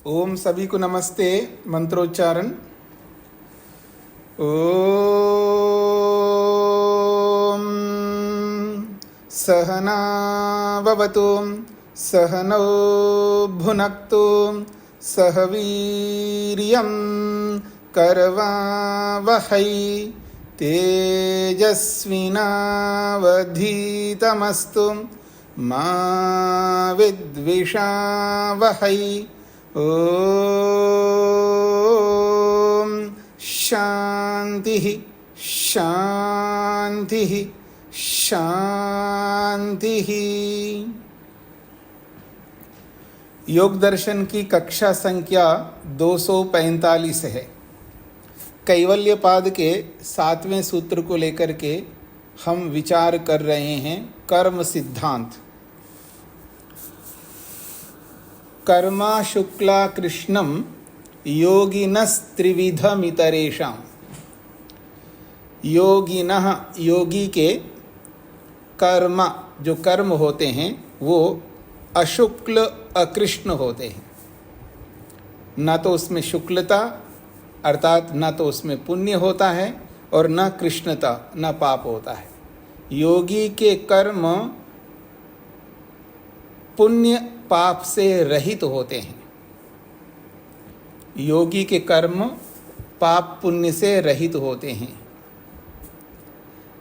ओम सभी को नमस्ते। मंत्रोच्चारण। ओम सहना भवतु सहनौ भुनक्तु सह वीर्यं करवावहै तेजस्विनावधीतमस्तु मा विद्विषावहै। ओम शांति शांति शांति। योग दर्शन की कक्षा संख्या 245 है। कैवल्य पाद के 7वें सूत्र को लेकर के हम विचार कर रहे हैं। कर्म सिद्धांत। कर्मा शुक्ला कृष्णम योगिनस्त्रिविधमितरेषां। योगिनः योगी के कर्म जो कर्म होते हैं वो अशुक्ल अकृष्ण होते हैं। न तो उसमें शुक्लता अर्थात न तो उसमें पुण्य होता है और न कृष्णता न पाप होता है। योगी के कर्म पुण्य पाप से रहित होते हैं। योगी के कर्म पाप पुण्य से रहित होते हैं।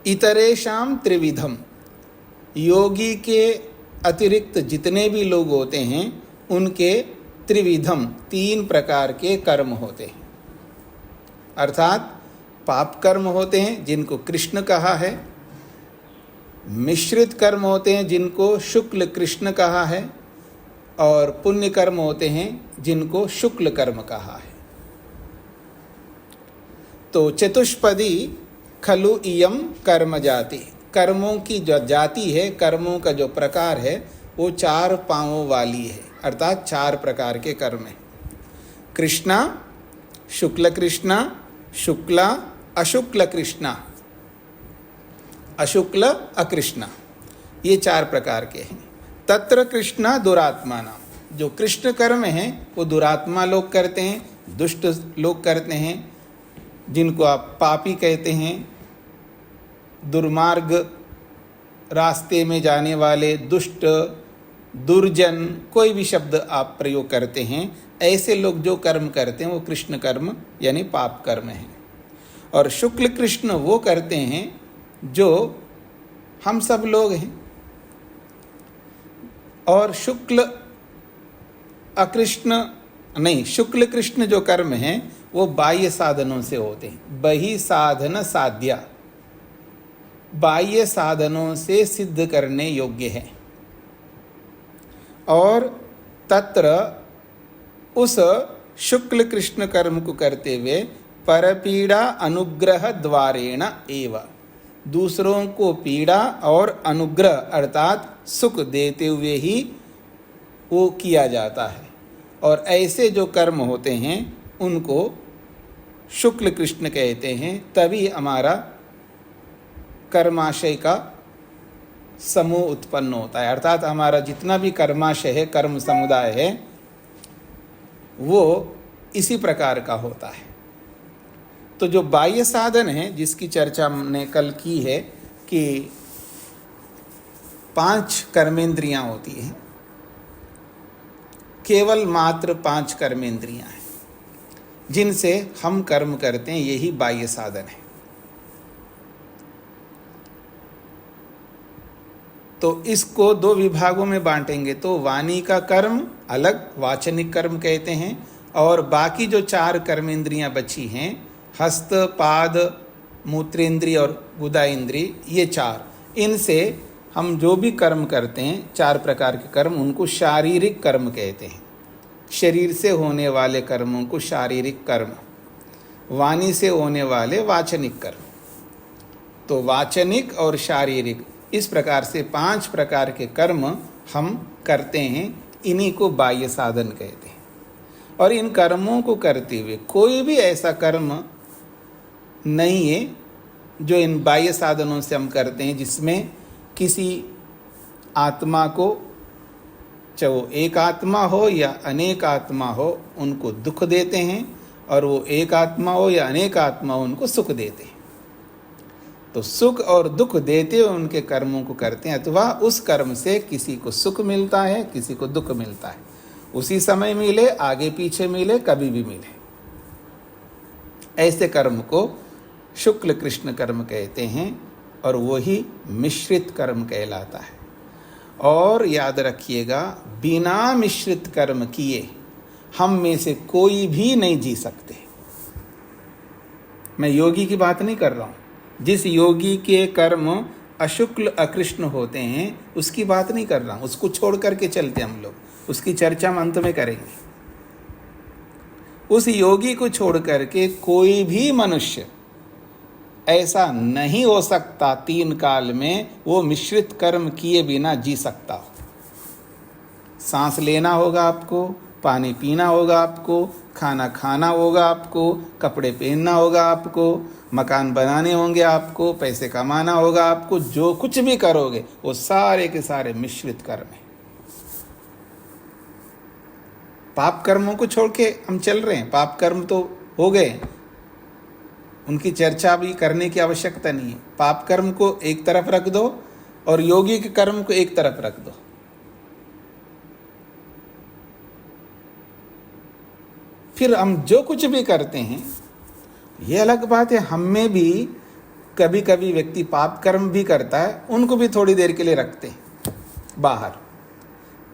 इतरेषां त्रिविधम। योगी के अतिरिक्त जितने भी लोग होते हैं उनके त्रिविधम 3 प्रकार के कर्म होते हैं। अर्थात पाप कर्म होते हैं जिनको कृष्ण कहा है, मिश्रित कर्म होते हैं जिनको शुक्ल कृष्ण कहा है, और पुण्य कर्म होते हैं जिनको शुक्ल कर्म कहा है। तो चतुष्पदी खलु इयम कर्म जाति। कर्मों की जो जाति है, कर्मों का जो प्रकार है वो 4 पांवों वाली है। अर्थात 4 प्रकार के कर्म हैं। कृष्णा, शुक्ल कृष्णा, शुक्ला, अशुक्ल कृष्णा, अशुक्ल अकृष्णा, ये 4 प्रकार के हैं। तत्र कृष्णा दुरात्मा नाम। जो कृष्ण कर्म हैं वो दुरात्मा लोग करते हैं, दुष्ट लोग करते हैं, जिनको आप पापी कहते हैं। दुर्मार्ग रास्ते में जाने वाले, दुष्ट, दुर्जन, कोई भी शब्द आप प्रयोग करते हैं, ऐसे लोग जो कर्म करते हैं वो कृष्ण कर्म यानी पाप कर्म है। और शुक्ल कृष्ण वो करते हैं जो हम सब लोग हैं। और शुक्ल अकृष्ण नहीं, शुक्ल कृष्ण जो कर्म हैं वो बाह्य साधनों से होते हैं। बहि साधन साध्या, बाह्य साधनों से सिद्ध करने योग्य है। और तत्र उस शुक्ल कृष्ण कर्म को करते हुए परपीड़ा अनुग्रह द्वारेण एव, दूसरों को पीड़ा और अनुग्रह अर्थात सुख देते हुए ही वो किया जाता है। और ऐसे जो कर्म होते हैं उनको शुक्ल कृष्ण कहते हैं। तभी हमारा कर्माशय का समूह उत्पन्न होता है। अर्थात हमारा जितना भी कर्माशय है, कर्म समुदाय है, वो इसी प्रकार का होता है। तो जो बाह्य साधन है जिसकी चर्चा हमने कल की है कि 5 कर्मेंद्रियां होती हैं, केवल मात्र 5 कर्मेंद्रियां हैं जिनसे हम कर्म करते हैं, यही बाह्य साधन है। तो इसको 2 विभागों में बांटेंगे तो वाणी का कर्म अलग वाचनिक कर्म कहते हैं, और बाकी जो 4 कर्मेंद्रियां बची हैं, हस्त, पाद, मूत्रेंद्रिय और गुदा इंद्रिय, ये 4, इनसे हम जो भी कर्म करते हैं 4 प्रकार के कर्म, उनको शारीरिक कर्म कहते हैं। शरीर से होने वाले कर्मों को शारीरिक कर्म, वाणी से होने वाले वाचनिक कर्म। तो वाचनिक और शारीरिक इस प्रकार से 5 प्रकार के कर्म हम करते हैं। इन्हीं को बाह्य साधन कहते हैं। और इन कर्मों को करते हुए कोई भी ऐसा कर्म नहीं है जो इन बाह्य साधनों से हम करते हैं जिसमें किसी आत्मा को चाहे वो एक आत्मा हो या अनेक आत्मा हो, उनको दुख देते हैं, और वो एक आत्मा हो या अनेक आत्मा हो, उनको सुख देते हैं। तो सुख और दुख देते हुए उनके कर्मों को करते हैं, अथवा उस कर्म से किसी को सुख मिलता है, किसी को दुख मिलता है। उसी समय मिले, आगे पीछे मिले, कभी भी मिले। ऐसे कर्म को शुक्ल कृष्ण कर्म कहते हैं, और वही मिश्रित कर्म कहलाता है। और याद रखिएगा, बिना मिश्रित कर्म किए हम में से कोई भी नहीं जी सकते। मैं योगी की बात नहीं कर रहा हूं। जिस योगी के कर्म अशुक्ल अकृष्ण होते हैं उसकी बात नहीं कर रहा हूं, उसको छोड़ करके चलते हम लोग, उसकी चर्चा हम अंत में करेंगे। उस योगी को छोड़ करके कोई भी मनुष्य ऐसा नहीं हो सकता 3 काल में वो मिश्रित कर्म किए बिना जी सकता हो। सांस लेना होगा आपको, पानी पीना होगा आपको, खाना खाना होगा आपको, कपड़े पहनना होगा आपको, मकान बनाने होंगे आपको, पैसे कमाना होगा आपको। जो कुछ भी करोगे वो सारे के सारे मिश्रित कर्म है। पाप कर्मों को छोड़ के हम चल रहे हैं, पाप कर्म तो हो गए, उनकी चर्चा भी करने की आवश्यकता नहीं है। पाप कर्म को एक तरफ रख दो और योगी के कर्म को एक तरफ रख दो। फिर हम जो कुछ भी करते हैं, ये अलग बात है, हम में भी कभी कभी व्यक्ति पाप कर्म भी करता है, उनको भी थोड़ी देर के लिए रखते हैं बाहर।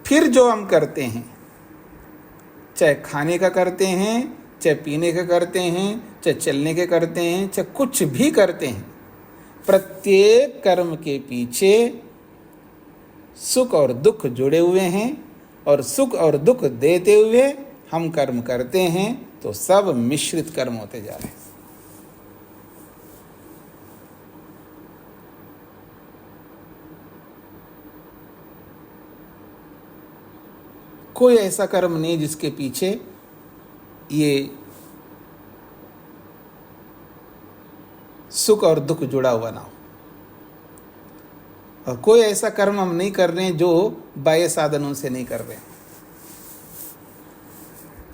फिर जो हम करते हैं, चाहे खाने का करते हैं, चाहे पीने का करते हैं, चाहे चलने के करते हैं, चाहे कुछ भी करते हैं, प्रत्येक कर्म के पीछे सुख और दुख जुड़े हुए हैं, और सुख और दुख देते हुए हम कर्म करते हैं, तो सब मिश्रित कर्म होते जा रहे हैं। कोई ऐसा कर्म नहीं जिसके पीछे ये सुख और दुख जुड़ा हुआ ना हो। और कोई ऐसा कर्म हम नहीं कर रहे हैं जो बाह्य साधनों से नहीं कर रहे हैं।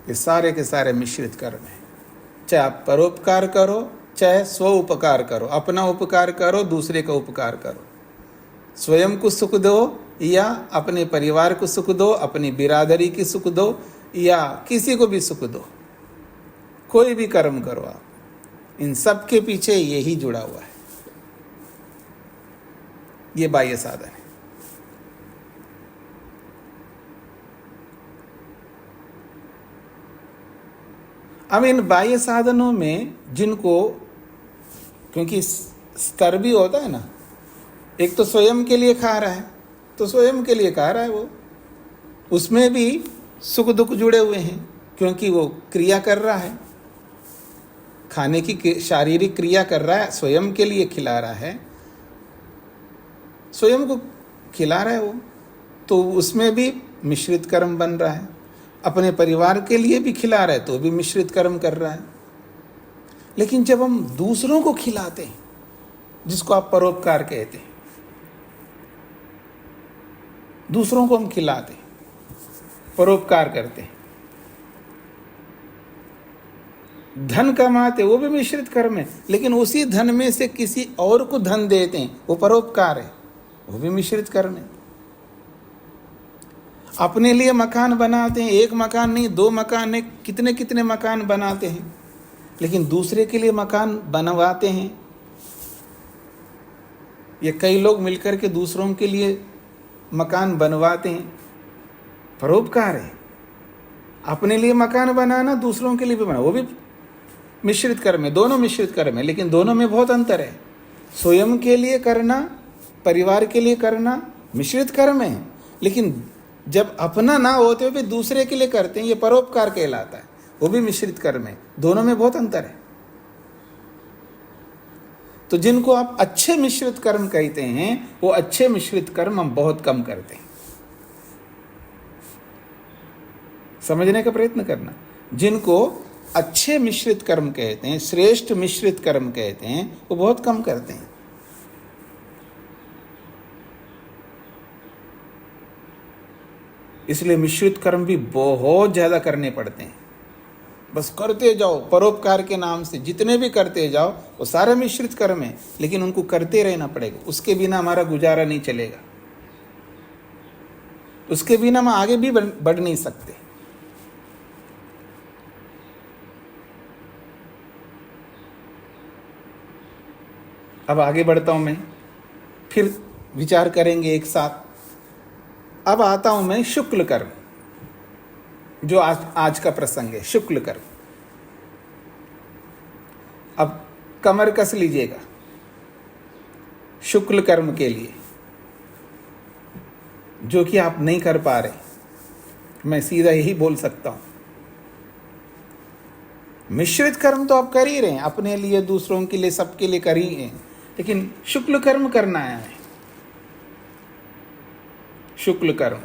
ये सारे के सारे मिश्रित कर्म हैं। चाहे आप परोपकार करो, चाहे स्व उपकार करो, अपना उपकार करो, दूसरे का उपकार करो, स्वयं को सुख दो या अपने परिवार को सुख दो, अपनी बिरादरी की सुख दो या किसी को भी सुख दो, कोई भी कर्म करो आप, इन सब के पीछे यही जुड़ा हुआ है। ये बाह्य साधन है। अब इन बाह्य साधनों में जिनको, क्योंकि स्तर भी होता है ना, एक तो स्वयं के लिए खा रहा है, तो स्वयं के लिए खा रहा है वो, उसमें भी सुख दुख जुड़े हुए हैं, क्योंकि वो क्रिया कर रहा है, खाने की शारीरिक क्रिया कर रहा है, स्वयं के लिए खिला रहा है, स्वयं को खिला रहा है वो, तो उसमें भी मिश्रित कर्म बन रहा है। अपने परिवार के लिए भी खिला रहा है तो भी मिश्रित कर्म कर रहा है। लेकिन जब हम दूसरों को खिलाते हैं, जिसको आप परोपकार कहते हैं, दूसरों को हम खिलाते हैं, परोपकार करते हैं, धन कमाते, वो भी मिश्रित कर्म है। लेकिन उसी धन में से किसी और को धन देते हैं, वो परोपकार है, वो भी मिश्रित कर्म है। अपने लिए मकान बनाते हैं, एक मकान नहीं, 2 मकान नहीं, कितने कितने मकान बनाते हैं, लेकिन दूसरे के लिए मकान बनवाते हैं। ये कई लोग मिलकर के दूसरों के लिए मकान बनवाते हैं, परोपकार है। अपने लिए मकान बनाना, दूसरों के लिए भी बनाना, वो भी मिश्रित कर्म है। दोनों मिश्रित कर्म है, लेकिन दोनों में बहुत अंतर है। स्वयं के लिए करना, परिवार के लिए करना मिश्रित कर्म है, लेकिन जब अपना ना होते हुए भी दूसरे के लिए करते हैं, ये परोपकार कहलाता है, वो भी मिश्रित कर्म है। दोनों में बहुत अंतर है। तो जिनको आप अच्छे मिश्रित कर्म कहते हैं, वो अच्छे मिश्रित कर्म हम बहुत कम करते हैं। समझने का प्रयत्न करना। जिनको अच्छे मिश्रित कर्म कहते हैं, श्रेष्ठ मिश्रित कर्म कहते हैं, वो बहुत कम करते हैं। इसलिए मिश्रित कर्म भी बहुत ज़्यादा करने पड़ते हैं। बस करते जाओ, परोपकार के नाम से जितने भी करते जाओ वो सारे मिश्रित कर्म है, लेकिन उनको करते रहना पड़ेगा। उसके बिना हमारा गुजारा नहीं चलेगा, उसके बिना हम आगे भी बढ़ नहीं सकते। अब आगे बढ़ता हूं मैं, फिर विचार करेंगे एक साथ। अब आता हूं मैं शुक्ल कर्म, जो आज का प्रसंग है, शुक्ल कर्म। अब कमर कस लीजिएगा शुक्ल कर्म के लिए, जो कि आप नहीं कर पा रहे। मैं सीधा यही बोल सकता हूं, मिश्रित कर्म तो आप कर ही रहे हैं, अपने लिए, दूसरों के लिए, सबके लिए कर ही हैं, लेकिन शुक्ल कर्म करना है। शुक्ल कर्म,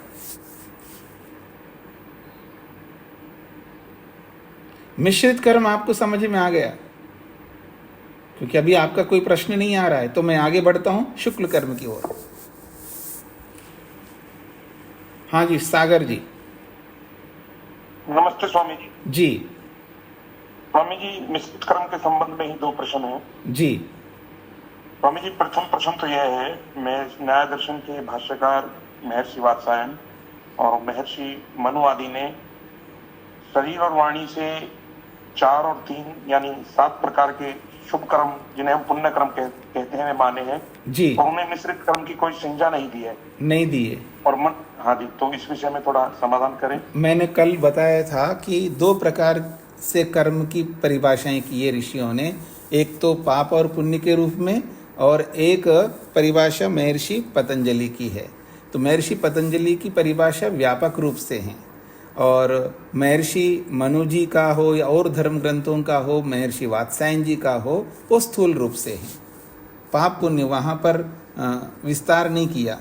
मिश्रित कर्म आपको समझ में आ गया? क्योंकि अभी आपका कोई प्रश्न नहीं आ रहा है, तो मैं आगे बढ़ता हूं शुक्ल कर्म की ओर। हाँ जी, सागर जी। नमस्ते स्वामी जी। जी स्वामी जी, मिश्रित कर्म के संबंध में ही 2 प्रश्न हैं। जी। स्वामी जी, प्रथम प्रश्न तो यह है, मैं न्याय दर्शन के भाष्यकार महर्षि वात्सायन और महर्षि मनु आदि ने शरीर और वाणी से 4 और 3 यानी 7 प्रकार के शुभ कर्म, जिन्हें हम पुण्य कर्म कहते हैं, माने हैं जी। और उन्हें मिश्रित कर्म की कोई संज्ञा नहीं दी है। नहीं दी है। और हाँ जी, तो इस विषय में थोड़ा समाधान करें। मैंने कल बताया था कि 2 प्रकार से कर्म की परिभाषाएं की है ऋषियों ने, एक तो पाप और पुण्य के रूप में, और एक परिभाषा महर्षि पतंजलि की है। तो महर्षि पतंजलि की परिभाषा व्यापक रूप से है, और महर्षि मनु जी का हो या और धर्म ग्रंथों का हो, महर्षि वात्सायन जी का हो, वो स्थूल रूप से है। पाप पुण्य वहाँ पर विस्तार नहीं किया।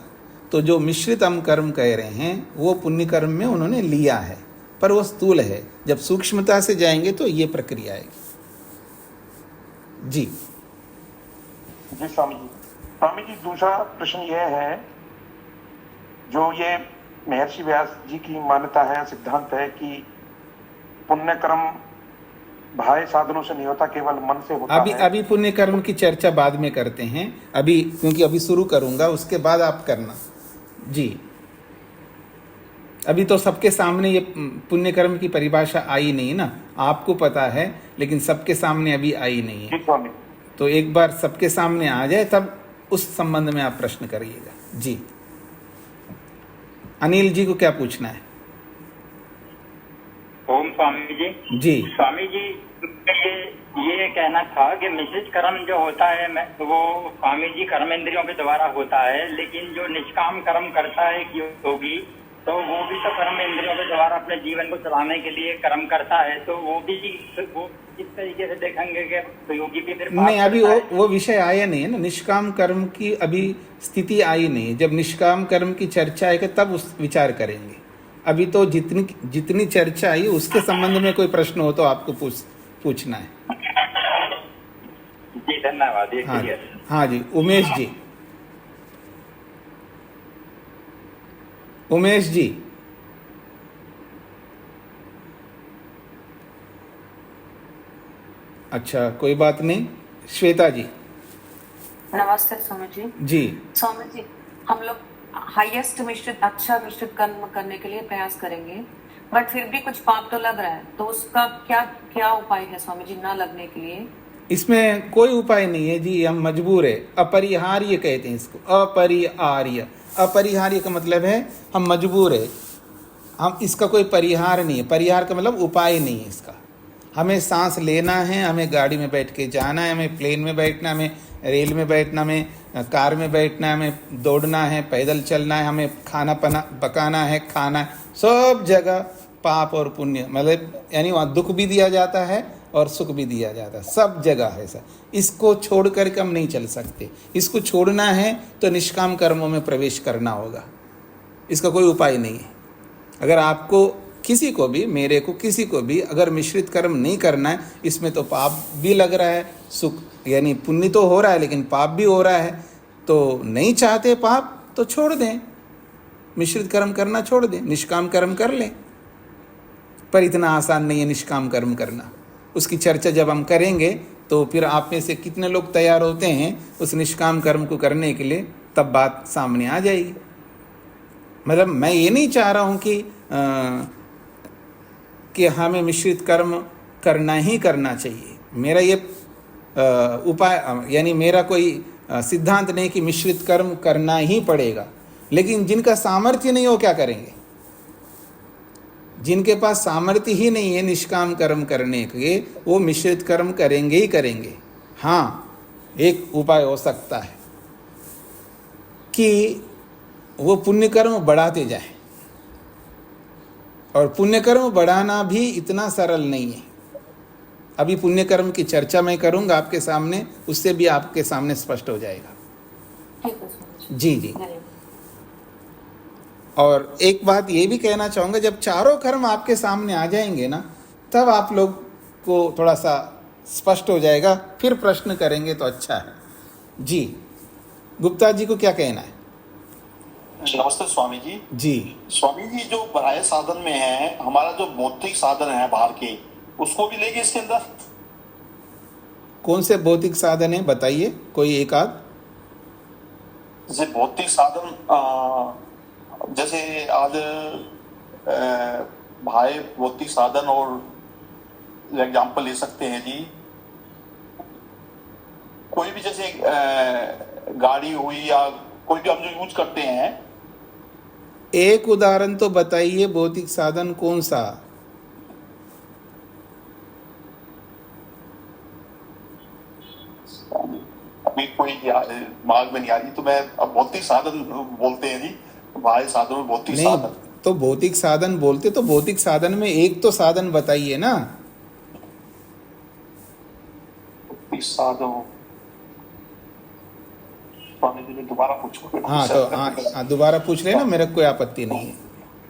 तो जो मिश्रित हम कर्म कह रहे हैं वो पुण्य कर्म में उन्होंने लिया है, पर वो स्थूल है। जब सूक्ष्मता से जाएंगे तो ये प्रक्रिया आएगी। जी जी स्वामी जी। स्वामी जी, दूसरा प्रश्न यह है, जो ये महर्षि व्यास जी की मान्यता है, सिद्धांत है कि पुण्य कर्म बाह्य साधनों से नहीं होता, केवल मन से होता है। अभी पुण्य कर्म की चर्चा बाद में करते हैं, अभी क्योंकि अभी शुरू करूंगा, उसके बाद आप करना। जी, अभी तो सबके सामने ये पुण्य कर्म की परिभाषा आई नहीं ना, आपको पता है, लेकिन सबके सामने अभी आई नहीं है। तो एक बार सबके सामने आ जाए तब उस संबंध में आप प्रश्न करिएगा। जी, अनिल जी को क्या पूछना है? ओम स्वामी जी। जी स्वामी जी, ये कहना था कि मिश्रित कर्म जो होता है वो स्वामी जी कर्मेंद्रियों के द्वारा होता है, लेकिन जो निष्काम कर्म करता है योगी, तो वो भी तो कर्म इंद्रियों के द्वारा अपने जीवन को चलाने के लिए कर्म करता है, तो वो इस तरीके से देखेंगे कि योगी भी फिर नहीं, अभी वो विषय आया नहीं है ना, निष्काम कर्म की अभी स्थिति आई नहीं है। जब निष्काम कर्म की चर्चा आएगी तब उस विचार करेंगे। अभी तो जितनी चर्चा आई उसके संबंध में कोई प्रश्न हो तो आपको पूछना है। जी धन्यवाद। हाँ जी, उमेश जी। उमेश जी, अच्छा कोई बात नहीं। श्वेता जी। नमस्ते स्वामी जी। जी स्वामी जी, हम लोग हाईएस्ट अच्छा मिश्रित कर्म करने के लिए प्रयास करेंगे, बट फिर भी कुछ पाप तो लग रहा है, तो उसका क्या उपाय है स्वामी जी ना लगने के लिए? इसमें कोई उपाय नहीं है जी, हम मजबूर है। अपरिहार्य कहते हैं इसको, अपरिहार्य। अपरिहार्य का मतलब है हम मजबूर है, हम इसका कोई परिहार नहीं है। परिहार का मतलब उपाय नहीं है इसका। हमें सांस लेना है, हमें गाड़ी में बैठ के जाना है, हमें प्लेन में बैठना, हमें रेल में बैठना, हमें कार में बैठना है, हमें दौड़ना है, पैदल चलना है, हमें खाना पकाना है, खाना है, सब जगह पाप और पुण्य, मतलब यानी वहाँ दुख भी दिया जाता है और सुख भी दिया जाता है, सब जगह है सर। इसको छोड़ करके हम नहीं चल सकते। इसको छोड़ना है तो निष्काम कर्मों में प्रवेश करना होगा, इसका कोई उपाय नहीं है। अगर आपको किसी को भी, मेरे को किसी को भी अगर मिश्रित कर्म नहीं करना है, इसमें तो पाप भी लग रहा है, सुख यानी पुण्य तो हो रहा है लेकिन पाप भी हो रहा है, तो नहीं चाहते पाप तो छोड़ दें, मिश्रित कर्म करना छोड़ दें, निष्काम कर्म कर लें। पर इतना आसान नहीं है निष्काम कर्म करना। उसकी चर्चा जब हम करेंगे तो फिर आप में से कितने लोग तैयार होते हैं उस निष्काम कर्म को करने के लिए, तब बात सामने आ जाएगी। मतलब मैं ये नहीं चाह रहा हूँ कि हमें मिश्रित कर्म करना ही करना चाहिए। मेरा ये उपाय यानी मेरा कोई सिद्धांत नहीं कि मिश्रित कर्म करना ही पड़ेगा, लेकिन जिनका सामर्थ्य नहीं हो क्या करेंगे? जिनके पास सामर्थ्य ही नहीं है निष्काम कर्म करने के, वो मिश्रित कर्म करेंगे ही करेंगे। हाँ, एक उपाय हो सकता है कि वो पुण्य कर्म बढ़ाते जाए, और पुण्य कर्म बढ़ाना भी इतना सरल नहीं है। अभी पुण्य कर्म की चर्चा मैं करूंगा आपके सामने, उससे भी आपके सामने स्पष्ट हो जाएगा। ठीक है स्वामी जी जी। और एक बात ये भी कहना चाहूँगा, जब चारों कर्म आपके सामने आ जाएंगे ना, तब आप लोग को थोड़ा सा स्पष्ट हो जाएगा, फिर प्रश्न करेंगे तो अच्छा है। जी, गुप्ता जी को क्या कहना है? नमस्ते स्वामी जी। जी स्वामी जी, जो बाह्य साधन में है, हमारा जो भौतिक साधन है बाहर के, उसको भी लेंगे इसके अंदर? कौन से भौतिक साधन है बताइए, कोई एक आध। जैसे भौतिक साधन जैसे आज बाह्य भौतिक साधन और एग्जाम्पल ले सकते हैं जी। कोई भी जैसे गाड़ी हुई या कोई भी हम जो यूज करते हैं। एक उदाहरण तो बताइए, भौतिक साधन कौन सा? अभी कोई दिमाग में नहीं आ रही, तो मैं अब भौतिक साधन बोलते हैं जी, बाह्य साधन और भौतिक साधन। तो भौतिक साधन बोलते तो भौतिक साधन में एक तो साधन बताइए ना। भौतिक साधन स्वामी जी ने दोबारा पूछो। हाँ तो दोबारा पूछ लेना, मेरे कोई आपत्ति नहीं है।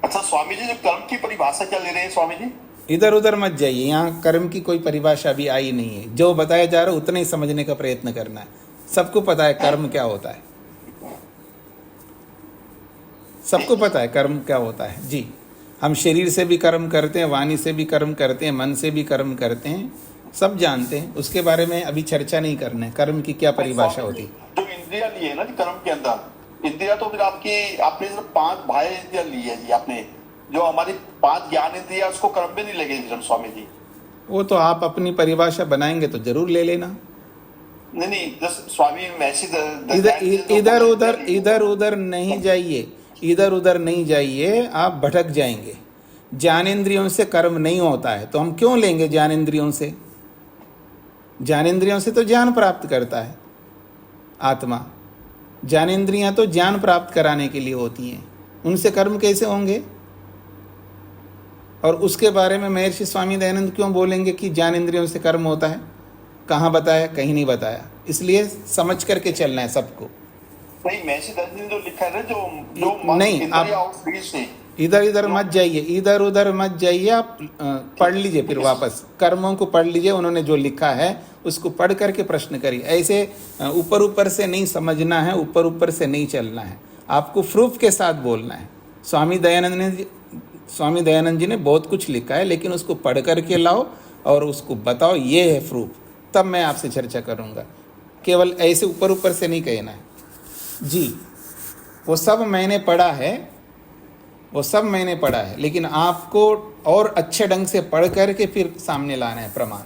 अच्छा स्वामी जी, जो कर्म की परिभाषा क्या ले रहे हैं स्वामी जी? इधर उधर मत जाइए, यहाँ कर्म की कोई परिभाषा अभी आई नहीं है। जो बताया जा रहा है उतना ही समझने का प्रयत्न करना है। सबको पता है कर्म क्या होता है, सबको पता है कर्म क्या होता है। जी, हम शरीर से भी कर्म करते हैं, वाणी से भी कर्म करते हैं, मन से भी कर्म करते हैं, सब जानते हैं। उसके बारे में अभी चर्चा नहीं करना है, कर्म की क्या परिभाषा होती है। जो इंद्रिया ली है ना कर्म के अंदर, इंद्रिया तो फिर आपने सिर्फ 5 बाह्य इंद्रिया ली है जी आपने, जो हमारी 5 ज्ञान इंद्रिया, उसको कर्म में नहीं लगेगी स्वामी जी। वो तो आप अपनी परिभाषा बनाएंगे तो जरूर ले लेना। नहीं स्वामी, वैसी इधर उधर नहीं जाइए, इधर उधर नहीं जाइए, आप भटक जाएंगे। ज्ञानेंद्रियों से कर्म नहीं होता है, तो हम क्यों लेंगे ज्ञानेंद्रियों से? ज्ञानेंद्रियों से तो ज्ञान प्राप्त करता है आत्मा। ज्ञानेंद्रियां तो ज्ञान प्राप्त कराने के लिए होती हैं, उनसे कर्म कैसे होंगे? और उसके बारे में महर्षि स्वामी दयानंद क्यों बोलेंगे कि ज्ञानेंद्रियों से कर्म होता है? कहाँ बताया? कहीं नहीं बताया। इसलिए समझ करके चलना है सबको। नहीं, महर्षि दयानंद ने जो लिखा है, जो नहीं, आप इधर इधर मत जाइए, इधर उधर मत जाइए। आप पढ़ लीजिए, फिर वापस कर्मों को पढ़ लीजिए। उन्होंने जो लिखा है उसको पढ़ करके प्रश्न करिए। ऐसे ऊपर ऊपर से नहीं समझना है, ऊपर ऊपर से नहीं चलना है, आपको प्रूफ के साथ बोलना है। स्वामी दयानंद जी ने बहुत कुछ लिखा है, लेकिन उसको पढ़ करके लाओ और उसको बताओ ये है प्रूफ, तब मैं आपसे चर्चा करूँगा। केवल ऐसे ऊपर ऊपर से नहीं कहना है। जी, वो सब मैंने पढ़ा है, लेकिन आपको और अच्छे ढंग से पढ़ करके फिर सामने लाना है प्रमाण।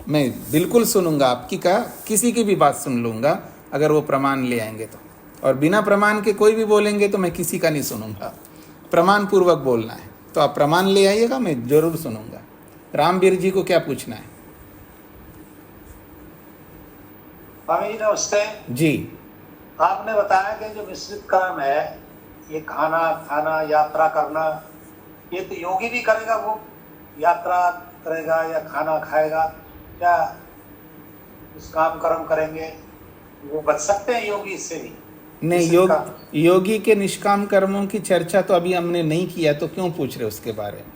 मैं बिल्कुल सुनूंगा आपकी का, किसी की भी बात सुन लूँगा अगर वो प्रमाण ले आएंगे तो, और बिना प्रमाण के कोई भी बोलेंगे तो मैं किसी का नहीं सुनूंगा। प्रमाण पूर्वक बोलना है तो आप प्रमाण ले आइएगा, मैं जरूर सुनूंगा। रामवीर जी को क्या पूछना है? स्वामी जी नमस्ते जी, आपने बताया कि जो मिश्रित कर्म है, ये खाना यात्रा करना, ये तो योगी भी करेगा, वो यात्रा करेगा या खाना खाएगा, क्या निष्काम कर्म करेंगे, वो बच सकते हैं योगी इससे भी? नहीं, योगी के निष्काम कर्मों की चर्चा तो अभी हमने नहीं किया, तो क्यों पूछ रहे उसके बारे में?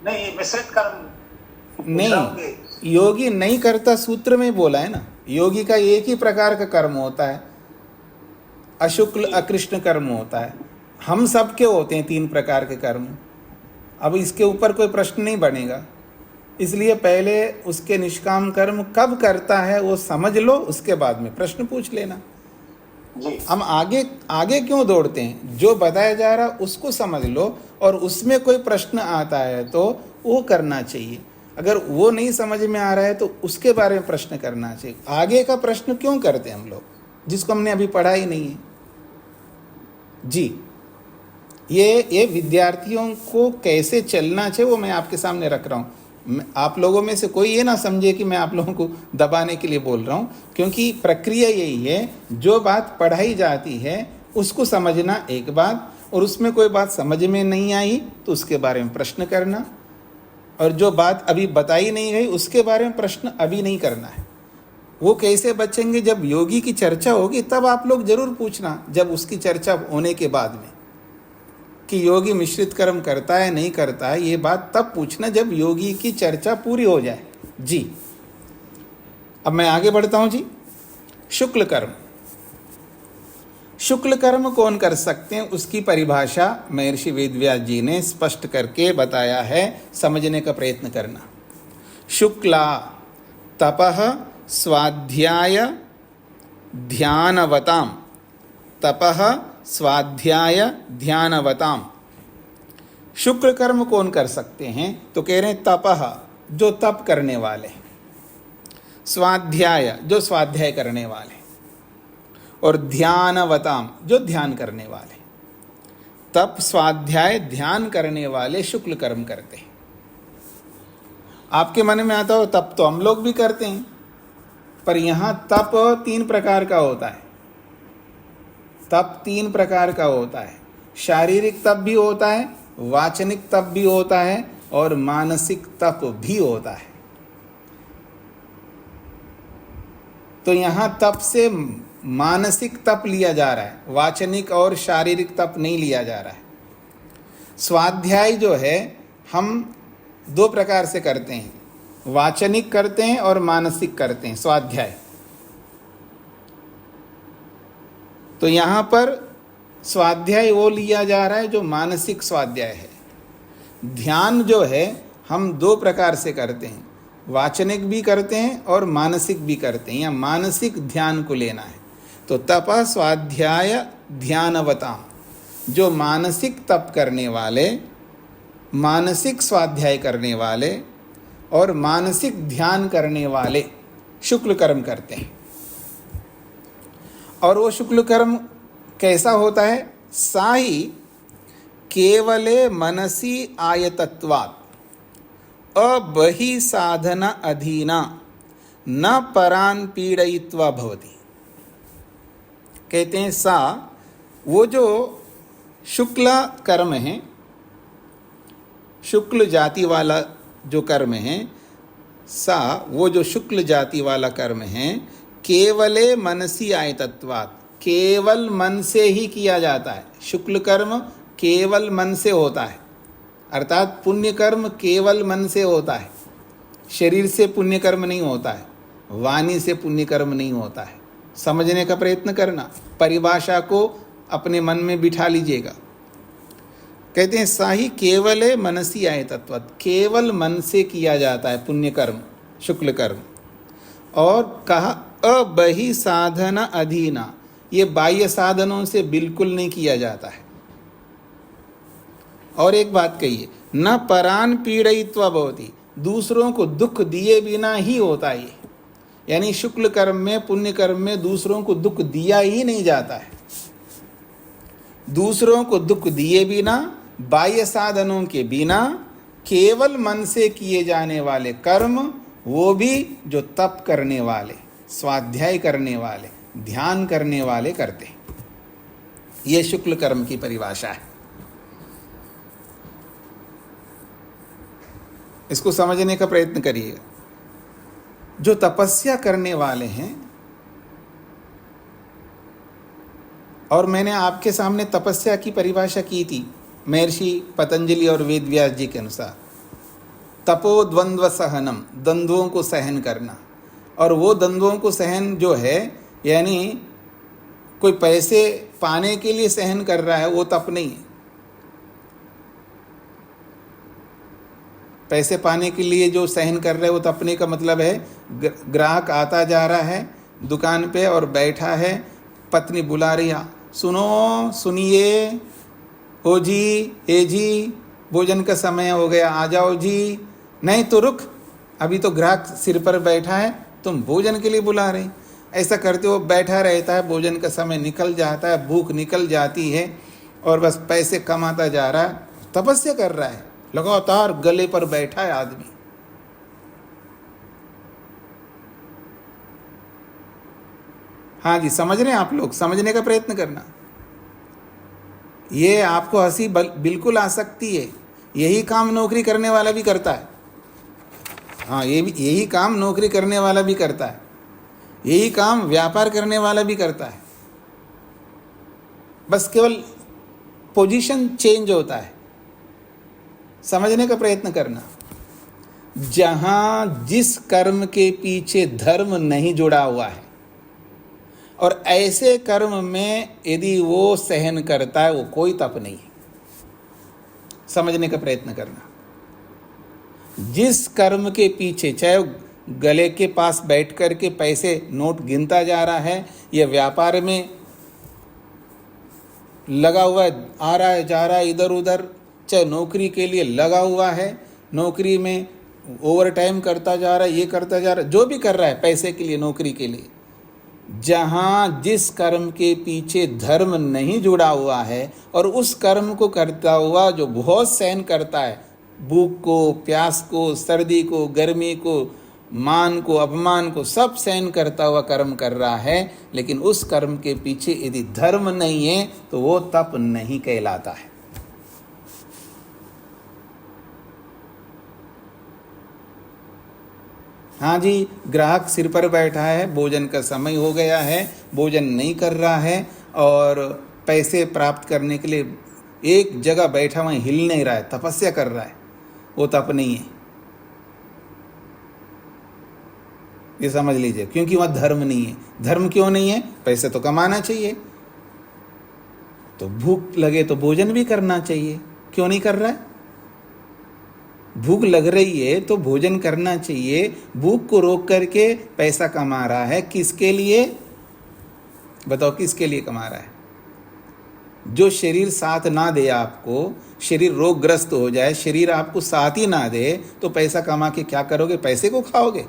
नहीं, मिश्रित कर्म नहीं, योगी नहीं करता, सूत्र में बोला है ना। योगी का एक ही प्रकार का कर्म होता है, अशुक्ल अकृष्ण कर्म होता है। हम सब के होते हैं 3 प्रकार के कर्म। अब इसके ऊपर कोई प्रश्न नहीं बनेगा, इसलिए पहले उसके निष्काम कर्म कब करता है वो समझ लो, उसके बाद में प्रश्न पूछ लेना। जी हम आगे आगे क्यों दौड़ते हैं? जो बताया जा रहा उसको समझ लो, और उसमें कोई प्रश्न आता है तो वो करना चाहिए। अगर वो नहीं समझ में आ रहा है तो उसके बारे में प्रश्न करना चाहिए। आगे का प्रश्न क्यों करते हैं हम लोग, जिसको हमने अभी पढ़ा ही नहीं है। जी, ये विद्यार्थियों को कैसे चलना चाहिए वो मैं आपके सामने रख रहा हूँ। आप लोगों में से कोई ये ना समझे कि मैं आप लोगों को दबाने के लिए बोल रहा हूँ, क्योंकि प्रक्रिया यही है। जो बात पढ़ाई जाती है उसको समझना एक बात, और उसमें कोई बात समझ में नहीं आई तो उसके बारे में प्रश्न करना, और जो बात अभी बताई नहीं गई उसके बारे में प्रश्न अभी नहीं करना है। वो कैसे बचेंगे? जब योगी की चर्चा होगी तब आप लोग जरूर पूछना, जब उसकी चर्चा होने के बाद में, कि योगी मिश्रित कर्म करता है नहीं करता है, ये बात तब पूछना जब योगी की चर्चा पूरी हो जाए। जी, अब मैं आगे बढ़ता हूं जी। शुक्ल कर्म, शुक्ल कर्म कौन कर सकते हैं उसकी परिभाषा महर्षि वेदव्यास जी ने स्पष्ट करके बताया है, समझने का प्रयत्न करना। शुक्ला तपः स्वाध्याय ध्यानवताम, तपः स्वाध्याय ध्यानवताम। शुक्ल कर्म कौन कर सकते हैं? तो कह रहे हैं तपः, जो तप करने वाले, स्वाध्याय, जो स्वाध्याय करने वाले, और ध्यानवताम, जो ध्यान करने वाले। तप स्वाध्याय ध्यान करने वाले शुक्ल कर्म करते हैं। आपके मन में आता हो तप तो हम लोग भी करते हैं, पर यहाँ तप 3 प्रकार का होता है। तप 3 प्रकार का होता है। शारीरिक तप भी होता है, वाचनिक तप भी होता है, और मानसिक तप भी होता है। तो यहाँ तप से मानसिक तप लिया जा रहा है, वाचनिक और शारीरिक तप नहीं लिया जा रहा है। स्वाध्याय जो है हम 2 प्रकार से करते हैं, वाचनिक करते हैं और मानसिक करते हैं स्वाध्याय। तो यहाँ पर स्वाध्याय वो लिया जा रहा है जो मानसिक स्वाध्याय है। ध्यान जो है हम 2 प्रकार से करते हैं, वाचनिक भी करते हैं और मानसिक भी करते हैं। या मानसिक ध्यान को लेना है तो तप स्वाध्याय ध्यानवताम, जो मानसिक तप करने वाले, मानसिक स्वाध्याय करने वाले और मानसिक ध्यान करने वाले शुक्ल कर्म करते हैं। और वो शुक्ल कर्म कैसा होता है? साही केवले मनसी आयतत्वात् अबहि साधना अधीना न परान पीड़यित्वा भवति। कहते हैं सा, वो जो शुक्ल कर्म है, शुक्ल जाति वाला जो कर्म है, सा वो जो शुक्ल जाति वाला कर्म है, केवले मनसी आयतत्वात्, केवल मन से ही किया जाता है। शुक्ल कर्म केवल मन से होता है, अर्थात पुण्य कर्म केवल मन से होता है। शरीर से पुण्य कर्म नहीं होता है, वाणी से पुण्य कर्म नहीं होता है। समझने का प्रयत्न करना, परिभाषा को अपने मन में बिठा लीजिएगा। कहते हैं साही केवले मनसी आयतत्वात्, केवल मन से किया जाता है पुण्य कर्म, शुक्ल कर्म। और कहा अबहि साधना अधीना, ये बाह्य साधनों से बिल्कुल नहीं किया जाता है। और एक बात कहिए, न परान पीड़यित्वा भवति, दूसरों को दुख दिए बिना ही होता है ये। यानी शुक्ल कर्म में, पुण्य कर्म में दूसरों को दुख दिया ही नहीं जाता है। दूसरों को दुख दिए बिना, बाह्य साधनों के बिना, केवल मन से किए जाने वाले कर्म, वो भी जो तप करने वाले, स्वाध्याय करने वाले, ध्यान करने वाले करते हैं। ये शुक्ल कर्म की परिभाषा है। इसको समझने का प्रयत्न करिएगा। जो तपस्या करने वाले हैं, और मैंने आपके सामने तपस्या की परिभाषा की थी महर्षि पतंजलि और वेदव्यास जी के अनुसार, तपो द्वंद्व सहनम, द्वंद्वों को सहन करना। और वो द्वंद्वों को सहन जो है, यानी कोई पैसे पाने के लिए सहन कर रहा है वो तप नहीं है। पैसे पाने के लिए जो सहन कर रहे हैं वो तपने का मतलब है ग्राहक आता जा रहा है दुकान पे और बैठा है, पत्नी बुला रही है, सुनो सुनिए, ओ जी, ए जी, भोजन का समय हो गया, आ जाओ जी। नहीं तो रुक, अभी तो ग्राहक सिर पर बैठा है, तुम भोजन के लिए बुला रहे। ऐसा करते वो बैठा रहता है, भोजन का समय निकल जाता है, भूख निकल जाती है और बस पैसे कमाता जा रहा है, तपस्या कर रहा है, लगातार गले पर बैठा है आदमी। हाँ जी, समझ रहे हैं आप लोग, समझने का प्रयत्न करना। ये आपको हंसी बिल्कुल आ सकती है, यही काम नौकरी करने वाला भी करता है। हाँ, यही काम नौकरी करने वाला भी करता है, यही काम व्यापार करने वाला भी करता है, बस केवल पोजीशन चेंज होता है। समझने का प्रयत्न करना। जहां जिस कर्म के पीछे धर्म नहीं जुड़ा हुआ है और ऐसे कर्म में यदि वो सहन करता है वो कोई तप नहीं है। समझने का प्रयत्न करना। जिस कर्म के पीछे, चाहे गले के पास बैठ कर के पैसे नोट गिनता जा रहा है या व्यापार में लगा हुआ है, आ रहा है जा रहा है इधर उधर, चाहे नौकरी के लिए लगा हुआ है, नौकरी में ओवर टाइम करता जा रहा है, ये करता जा रहा है, जो भी कर रहा है पैसे के लिए, नौकरी के लिए, जहाँ जिस कर्म के पीछे धर्म नहीं जुड़ा हुआ है और उस कर्म को करता हुआ जो बहुत सहन करता है, भूख को, प्यास को, सर्दी को, गर्मी को, मान को, अपमान को, सब सहन करता हुआ कर्म कर रहा है, लेकिन उस कर्म के पीछे यदि धर्म नहीं है तो वो तप नहीं कहलाता है। हाँ जी, ग्राहक सिर पर बैठा है, भोजन का समय हो गया है, भोजन नहीं कर रहा है और पैसे प्राप्त करने के लिए एक जगह बैठा हुआ हिल नहीं रहा है, तपस्या कर रहा है, वो तप नहीं है। ये समझ लीजिए, क्योंकि वहाँ धर्म नहीं है। धर्म क्यों नहीं है? पैसे तो कमाना चाहिए, तो भूख लगे तो भोजन भी करना चाहिए, क्यों नहीं कर रहा है? भूख लग रही है तो भोजन करना चाहिए, भूख को रोक करके पैसा कमा रहा है, किसके लिए? बताओ, किसके लिए कमा रहा है? जो शरीर साथ ना दे आपको, शरीर रोगग्रस्त हो जाए, शरीर आपको साथ ही ना दे, तो पैसा कमा के क्या करोगे? पैसे को खाओगे?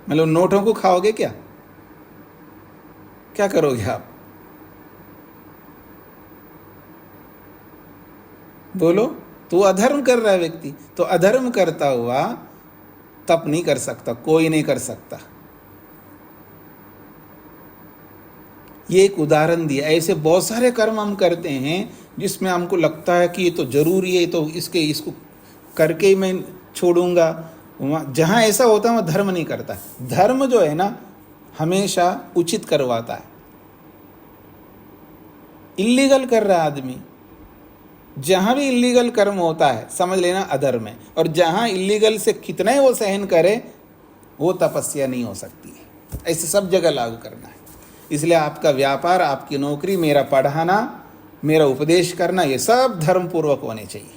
मतलब नोटों को खाओगे क्या? क्या करोगे आप? बोलो। तो अधर्म कर रहा है व्यक्ति, तो अधर्म करता हुआ तप नहीं कर सकता, कोई नहीं कर सकता। ये एक उदाहरण दिया। ऐसे बहुत सारे कर्म हम करते हैं जिसमें हमको लगता है कि ये तो जरूरी है, तो इसको करके ही मैं छोड़ूंगा। जहाँ ऐसा होता है वहाँ धर्म नहीं करता। धर्म जो है ना, हमेशा उचित करवाता है। इल्लीगल कर रहा है आदमी, जहाँ भी इल्लीगल कर्म होता है समझ लेना अधर्म है, और जहाँ इल्लीगल से कितना ही वो सहन करे वो तपस्या नहीं हो सकती है। ऐसे सब जगह लागू करना है। इसलिए आपका व्यापार, आपकी नौकरी, मेरा पढ़ाना, मेरा उपदेश करना, ये सब धर्म पूर्वक होने चाहिए।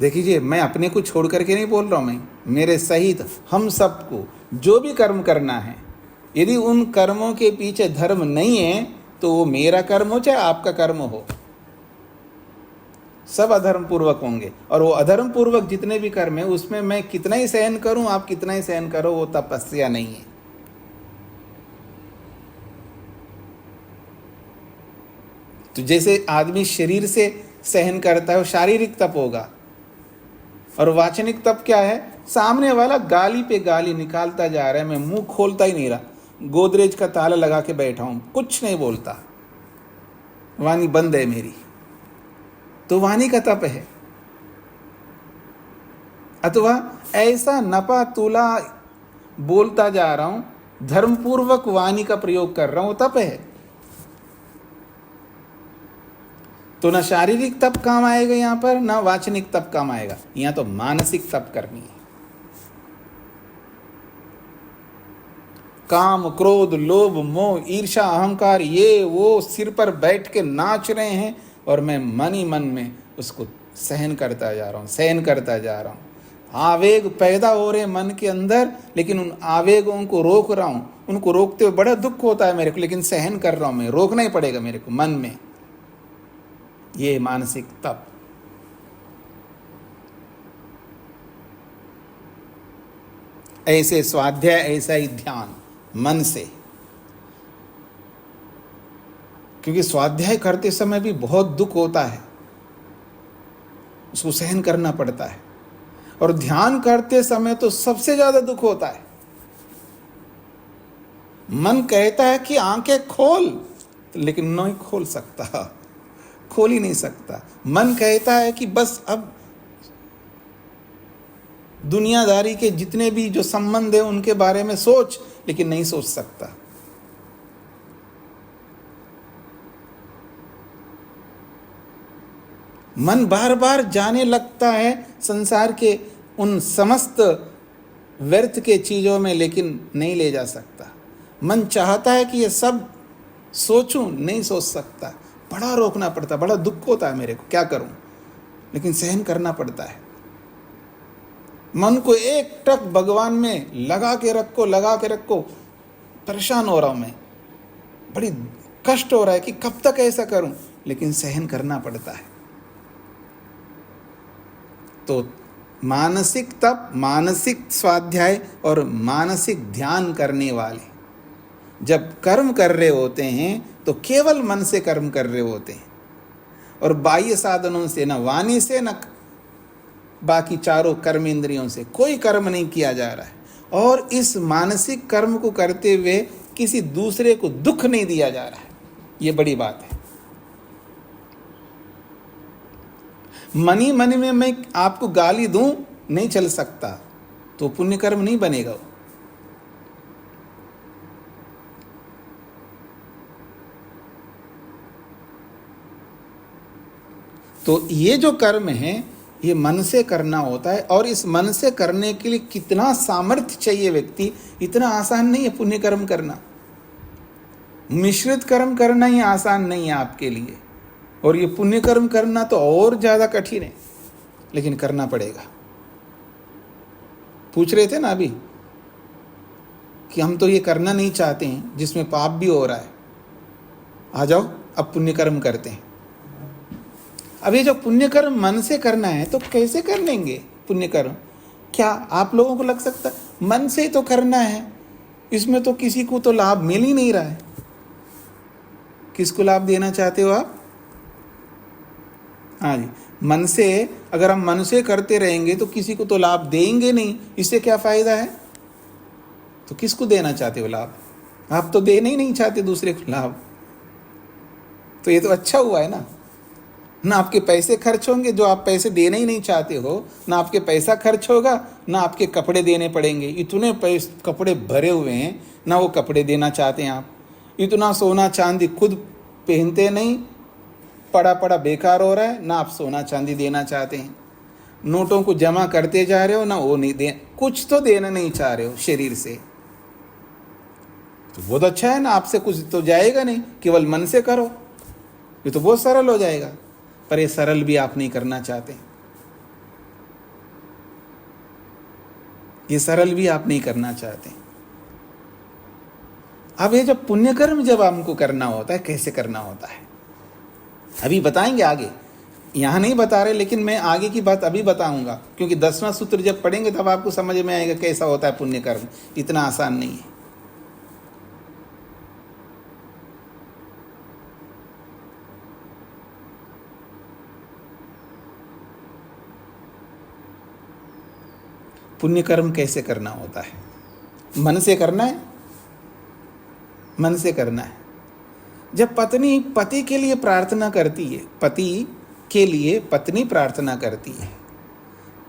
देखिए, मैं अपने को छोड़ करके नहीं बोल रहा हूँ, मैं मेरे सहित हम सबको जो भी कर्म करना है, यदि उन कर्मों के पीछे धर्म नहीं है तो वो मेरा कर्म हो चाहे आपका कर्म हो, सब अधर्म पूर्वक होंगे। और वो अधर्म पूर्वक जितने भी कर्म है उसमें मैं कितना ही सहन करूं, आप कितना ही सहन करो, वो तपस्या नहीं है। तो जैसे आदमी शरीर से सहन करता है वो शारीरिक तप होगा, और वाचनिक तप क्या है? सामने वाला गाली पे गाली निकालता जा रहा है, मैं मुंह खोलता ही नहीं रहा, गोदरेज का ताला लगा के बैठा हूं, कुछ नहीं बोलता, वाणी बंद है मेरी, तो वाणी का तप है। अथवा ऐसा नपा तुला बोलता जा रहा हूं, धर्मपूर्वक वाणी का प्रयोग कर रहा हूं, तप है। तो ना शारीरिक तप काम आएगा यहाँ पर, ना वाचनिक तप काम आएगा। यहाँ तो मानसिक तप करनी है। काम, क्रोध, लोभ, मोह, ईर्ष्या, अहंकार, ये वो सिर पर बैठ के नाच रहे हैं और मैं मन ही मन में उसको सहन करता जा रहा हूँ, सहन करता जा रहा हूँ। आवेग पैदा हो रहे मन के अंदर, लेकिन उन आवेगों को रोक रहा हूँ। उनको रोकते हुए बड़ा दुख होता है मेरे को, लेकिन सहन कर रहा हूँ मैं, रोकना ही पड़ेगा मेरे को मन में। ये मानसिक तप। ऐसे स्वाध्याय, ऐसा ही ध्यान मन से। क्योंकि स्वाध्याय करते समय भी बहुत दुख होता है, उसको सहन करना पड़ता है। और ध्यान करते समय तो सबसे ज्यादा दुख होता है। मन कहता है कि आंखें खोल, लेकिन नहीं खोल सकता, खोल ही नहीं सकता। मन कहता है कि बस अब दुनियादारी के जितने भी जो संबंध है उनके बारे में सोच, लेकिन नहीं सोच सकता। मन बार बार जाने लगता है संसार के उन समस्त व्यर्थ के चीजों में, लेकिन नहीं ले जा सकता। मन चाहता है कि ये सब सोचूं, नहीं सोच सकता। बड़ा रोकना पड़ता, बड़ा दुख होता है मेरे को, क्या करूं, लेकिन सहन करना पड़ता है। मन को एक टक भगवान में लगा के रखो, परेशान हो रहा हूं मैं, बड़ी कष्ट हो रहा है कि कब तक ऐसा करूं, लेकिन सहन करना पड़ता है। तो मानसिक तप, मानसिक स्वाध्याय और मानसिक ध्यान करने वाले जब कर्म कर रहे होते हैं तो केवल मन से कर्म कर रहे होते हैं, और बाह्य साधनों से, न वाणी से, न बाकी चारों कर्म इंद्रियों से कोई कर्म नहीं किया जा रहा है। और इस मानसिक कर्म को करते हुए किसी दूसरे को दुख नहीं दिया जा रहा है। ये बड़ी बात है। मन ही मन में मैं आपको गाली दूं, नहीं चल सकता, तो पुण्य कर्म नहीं बनेगा वो। तो ये जो कर्म है ये मन से करना होता है, और इस मन से करने के लिए कितना सामर्थ्य चाहिए व्यक्ति, इतना आसान नहीं है पुण्य कर्म करना। मिश्रित कर्म करना ही आसान नहीं है आपके लिए, और ये पुण्य कर्म करना तो और ज्यादा कठिन है, लेकिन करना पड़ेगा। पूछ रहे थे ना अभी कि हम तो ये करना नहीं चाहते हैं जिसमें पाप भी हो रहा है, आ जाओ अब पुण्य कर्म करते हैं। अब ये जो पुण्य कर्म मन से करना है तो कैसे कर लेंगे पुण्य कर्म? क्या आप लोगों को लग सकता है मन से तो करना है, इसमें तो किसी को तो लाभ मिल ही नहीं रहा है। किसको लाभ देना चाहते हो आप? हाँ जी, मन से, अगर हम मन से करते रहेंगे तो किसी को तो लाभ देंगे नहीं, इससे क्या फायदा है? तो किसको देना चाहते हो लाभ? आप तो देना ही नहीं चाहते दूसरे को लाभ, तो ये तो अच्छा हुआ है ना। ना आपके पैसे खर्च होंगे, जो आप पैसे देना ही नहीं चाहते हो, ना आपके पैसा खर्च होगा, ना आपके कपड़े देने पड़ेंगे। इतने कपड़े भरे हुए हैं, ना वो कपड़े देना चाहते हैं आप। इतना सोना चांदी खुद पहनते नहीं, पड़ा पड़ा बेकार हो रहा है, ना आप सोना चांदी देना चाहते हैं। नोटों को जमा करते जा रहे हो, ना वो नहीं दे, कुछ तो देना नहीं चाह रहे हो शरीर से, तो बहुत अच्छा है ना। आपसे कुछ तो जाएगा नहीं, केवल मन से करो, ये तो बहुत सरल हो जाएगा। पर ये सरल भी आप नहीं करना चाहते, ये सरल भी आप नहीं करना चाहते। अब ये जब पुण्य कर्म जब हमको करना होता है, कैसे करना होता है अभी बताएंगे आगे, यहां नहीं बता रहे, लेकिन मैं आगे की बात अभी बताऊंगा, क्योंकि 10वां सूत्र जब पढ़ेंगे तब आपको समझ में आएगा कैसा होता है पुण्य कर्म। इतना आसान नहीं है। पुण्य कर्म कैसे करना होता है? मन से करना है, मन से करना है। जब पत्नी पति के लिए प्रार्थना करती है, पति के लिए पत्नी प्रार्थना करती है,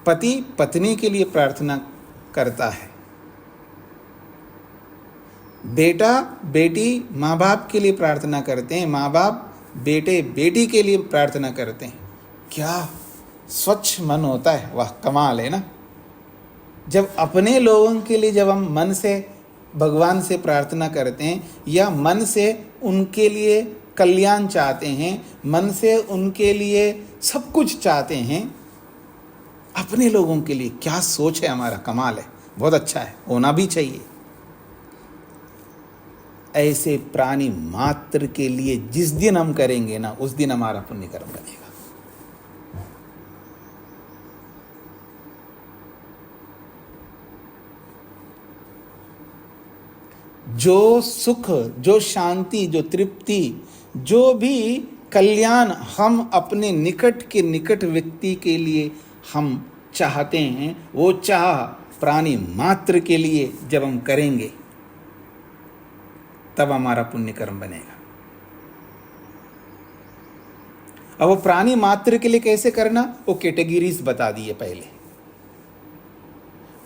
पति पत्नी के लिए प्रार्थना करता है, बेटा बेटी माँ बाप के लिए प्रार्थना करते हैं, माँ बाप बेटे बेटी के लिए प्रार्थना करते हैं। क्या स्वच्छ मन होता है, वाह कमाल है ना। जब अपने लोगों के लिए जब हम मन से भगवान से प्रार्थना करते हैं या मन से उनके लिए कल्याण चाहते हैं, मन से उनके लिए सब कुछ चाहते हैं, अपने लोगों के लिए क्या सोच है हमारा, कमाल है, बहुत अच्छा है, होना भी चाहिए। ऐसे प्राणी मात्र के लिए जिस दिन हम करेंगे ना, उस दिन हमारा पुण्य कर्म बनेगा। जो सुख, जो शांति, जो तृप्ति, जो भी कल्याण हम अपने निकट के निकट व्यक्ति के लिए हम चाहते हैं, वो चाह प्राणी मात्र के लिए जब हम करेंगे तब हमारा पुण्य कर्म बनेगा। अब वो प्राणी मात्र के लिए कैसे करना, वो कैटेगरीज बता दिए पहले।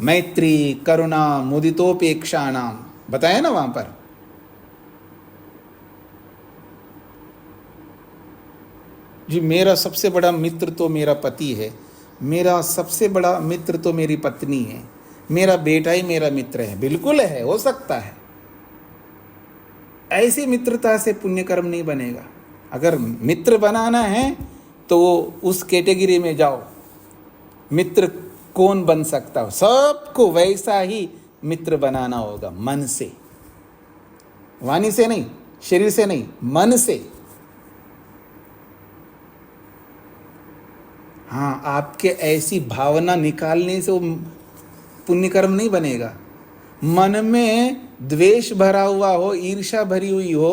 मैत्री, करुणा, मुदितोपेक्षा नाम बताया ना वहां पर। जी मेरा सबसे बड़ा मित्र तो मेरा पति है, मेरा सबसे बड़ा मित्र तो मेरी पत्नी है, मेरा बेटा ही मेरा मित्र है। बिल्कुल है, हो सकता है। ऐसी मित्रता से पुण्य कर्म नहीं बनेगा। अगर मित्र बनाना है तो उस कैटेगरी में जाओ। मित्र कौन बन सकता हो, सबको वैसा ही मित्र बनाना होगा, मन से, वाणी से नहीं, शरीर से नहीं, मन से। हाँ, आपके ऐसी भावना निकालने से वो पुण्य कर्म नहीं बनेगा। मन में द्वेष भरा हुआ हो, ईर्ष्या भरी हुई हो,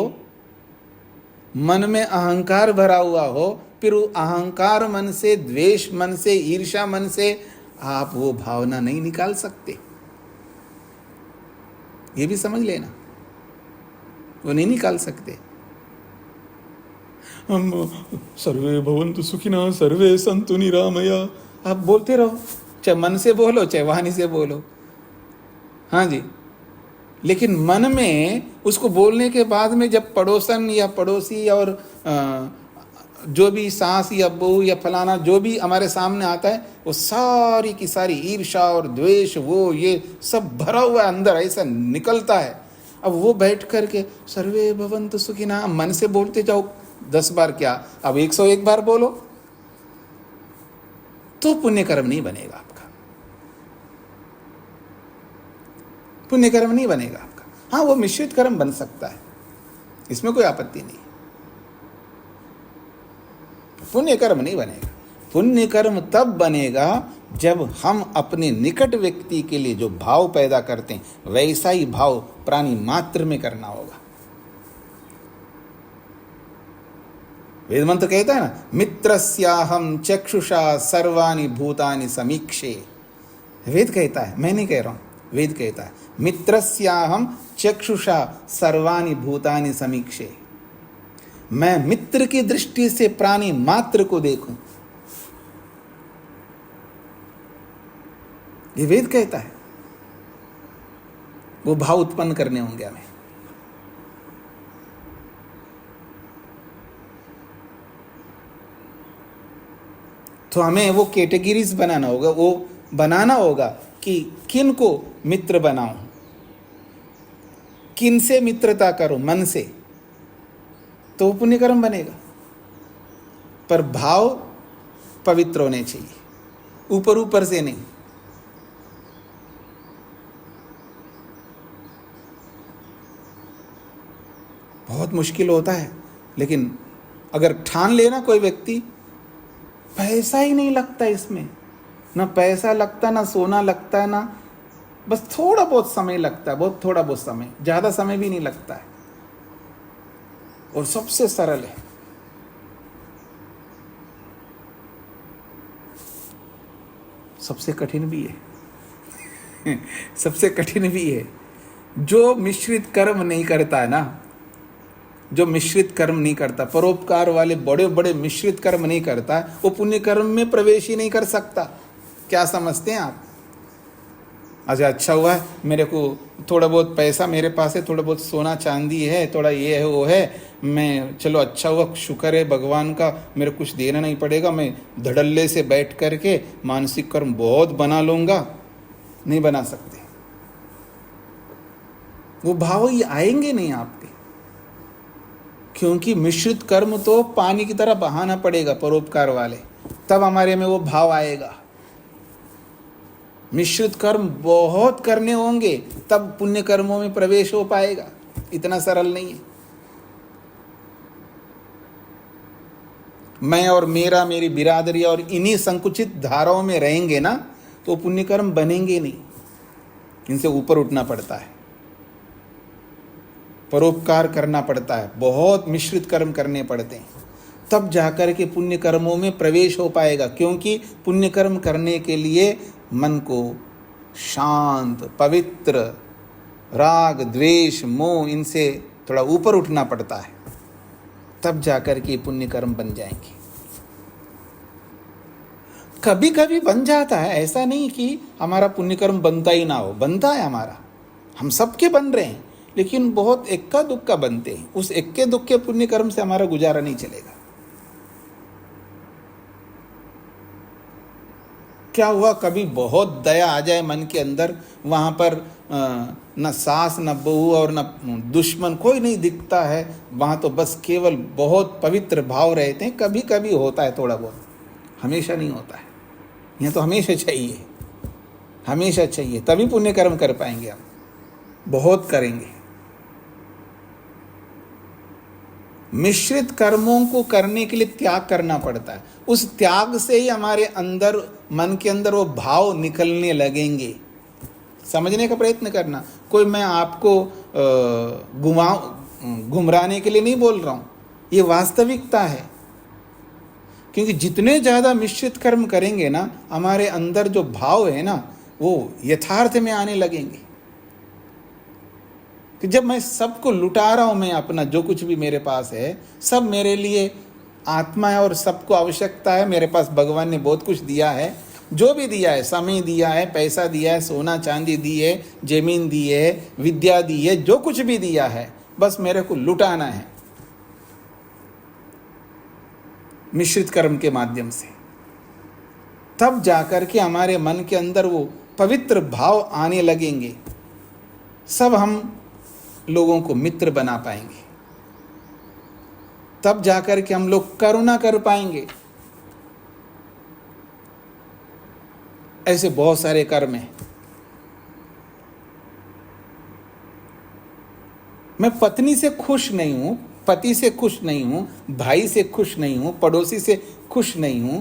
मन में अहंकार भरा हुआ हो, फिर वो अहंकार मन से, द्वेष मन से, ईर्ष्या मन से आप वो भावना नहीं निकाल सकते। ये भी समझ लेना, वो नहीं निकाल सकते। हम सर्वे भवन्तु सुखिनः सर्वे सन्तु निरामया आप बोलते रहो, चाहे मन से बोलो चाहे वाणी से बोलो। हाँ जी, लेकिन मन में उसको बोलने के बाद में जब पड़ोसन या पड़ोसी और जो भी सास या बहू या फलाना जो भी हमारे सामने आता है, वो सारी की सारी ईर्ष्या और द्वेष, वो ये सब भरा हुआ है अंदर, ऐसा निकलता है। अब वो बैठ करके सर्वे भवन्तु सुखिनः मन से बोलते जाओ 10 बार, क्या अब 101 बार बोलो, तो पुण्य कर्म नहीं बनेगा आपका, पुण्य कर्म नहीं बनेगा आपका। हाँ, वो मिश्रित कर्म बन सकता है, इसमें कोई आपत्ति नहीं, पुण्य कर्म नहीं बनेगा। पुण्य कर्म तब बनेगा जब हम अपने निकट व्यक्ति के लिए जो भाव पैदा करते हैं, वैसा ही भाव प्राणी मात्र में करना होगा। वेद मंत्र कहता है ना, मित्रस्याहं चक्षुषा सर्वाणि भूतानि समीक्षे। वेद कहता है, मैं नहीं कह रहा हूं, वेद कहता है मित्रस्याहं चक्षुषा सर्वाणि भूतानि समीक्षे। मैं मित्र की दृष्टि से प्राणी मात्र को देखूं, ये वेद कहता है। वो भाव उत्पन्न करने होंगे हमें। तो हमें वो कैटेगरीज बनाना होगा, वो बनाना होगा कि किन को मित्र बनाऊं, किन से मित्रता करूं, मन से, तो पुण्य कर्म बनेगा। पर भाव पवित्र होने चाहिए, ऊपर ऊपर से नहीं। बहुत मुश्किल होता है, लेकिन अगर ठान लेना कोई व्यक्ति, पैसा ही नहीं लगता इसमें, ना पैसा लगता, ना सोना लगता है, ना बस थोड़ा बहुत समय लगता है, बहुत थोड़ा बहुत समय, ज़्यादा समय भी नहीं लगता है, और सबसे सरल है। सबसे कठिन भी है सबसे कठिन भी है। जो मिश्रित कर्म नहीं करता है ना, जो मिश्रित कर्म नहीं करता, परोपकार वाले बड़े बड़े मिश्रित कर्म नहीं करता, वो पुण्य कर्म में प्रवेश ही नहीं कर सकता। क्या समझते हैं आप? अच्छा हुआ है, मेरे को थोड़ा बहुत पैसा मेरे पास है, थोड़ा बहुत सोना चांदी है, थोड़ा ये है वो है, मैं चलो अच्छा हुआ, शुक्र है भगवान का, मेरे कुछ देना नहीं पड़ेगा, मैं धड़ल्ले से बैठ करके मानसिक कर्म बहुत बना लूँगा। नहीं बना सकते। वो भाव ये आएंगे नहीं आपके, क्योंकि मिश्रित कर्म तो पानी की तरह बहाना पड़ेगा परोपकार वाले, तब हमारे में वो भाव आएगा। मिश्रित कर्म बहुत करने होंगे तब पुण्य कर्मों में प्रवेश हो पाएगा, इतना सरल नहीं है। मैं और मेरा, मेरी बिरादरी और इन्हीं संकुचित धाराओं में रहेंगे ना तो पुण्य कर्म बनेंगे नहीं, इनसे ऊपर उठना पड़ता है, परोपकार करना पड़ता है, बहुत मिश्रित कर्म करने पड़ते हैं, तब जाकर के पुण्य कर्मों में प्रवेश हो पाएगा। क्योंकि पुण्य कर्म करने के लिए मन को शांत, पवित्र, राग द्वेष मोह इनसे थोड़ा ऊपर उठना पड़ता है, तब जाकर के पुण्य कर्म बन जाएंगे। कभी कभी बन जाता है, ऐसा नहीं कि हमारा पुण्य कर्म बनता ही ना हो, बनता है हमारा, हम सबके बन रहे हैं, लेकिन बहुत इक्का दुक्का बनते हैं। उस इक्के दुक्के पुण्य कर्म से हमारा गुजारा नहीं चलेगा। क्या हुआ, कभी बहुत दया आ जाए मन के अंदर, वहां पर न सास न बहू और न दुश्मन कोई नहीं दिखता है, वहां तो बस केवल बहुत पवित्र भाव रहते हैं। कभी कभी होता है थोड़ा बहुत, हमेशा नहीं होता है। यह तो हमेशा चाहिए, हमेशा चाहिए, तभी पुण्य कर्म कर पाएंगे हम, बहुत करेंगे। मिश्रित कर्मों को करने के लिए त्याग करना पड़ता है, उस त्याग से ही हमारे अंदर, मन के अंदर वो भाव निकलने लगेंगे। समझने का प्रयत्न करना। कोई मैं आपको गुमराने के लिए नहीं बोल रहा हूँ, ये वास्तविकता है। क्योंकि जितने ज़्यादा मिश्रित कर्म करेंगे ना, हमारे अंदर जो भाव है ना वो यथार्थ में आने लगेंगे। कि जब मैं सबको लुटा रहा हूँ, मैं अपना जो कुछ भी मेरे पास है सब मेरे लिए आत्मा है और सबको आवश्यकता है। मेरे पास भगवान ने बहुत कुछ दिया है, जो भी दिया है, समय दिया है, पैसा दिया है, सोना चांदी दी है, जमीन दी है, विद्या दी है, जो कुछ भी दिया है, बस मेरे को लुटाना है मिश्रित कर्म के माध्यम से। तब जाकर के हमारे मन के अंदर वो पवित्र भाव आने लगेंगे, सब हम लोगों को मित्र बना पाएंगे, तब जाकर के हम लोग करुणा कर पाएंगे। ऐसे बहुत सारे कर्म हैं। मैं पत्नी से खुश नहीं हूं, पति से खुश नहीं हूं, भाई से खुश नहीं हूं, पड़ोसी से खुश नहीं हूं,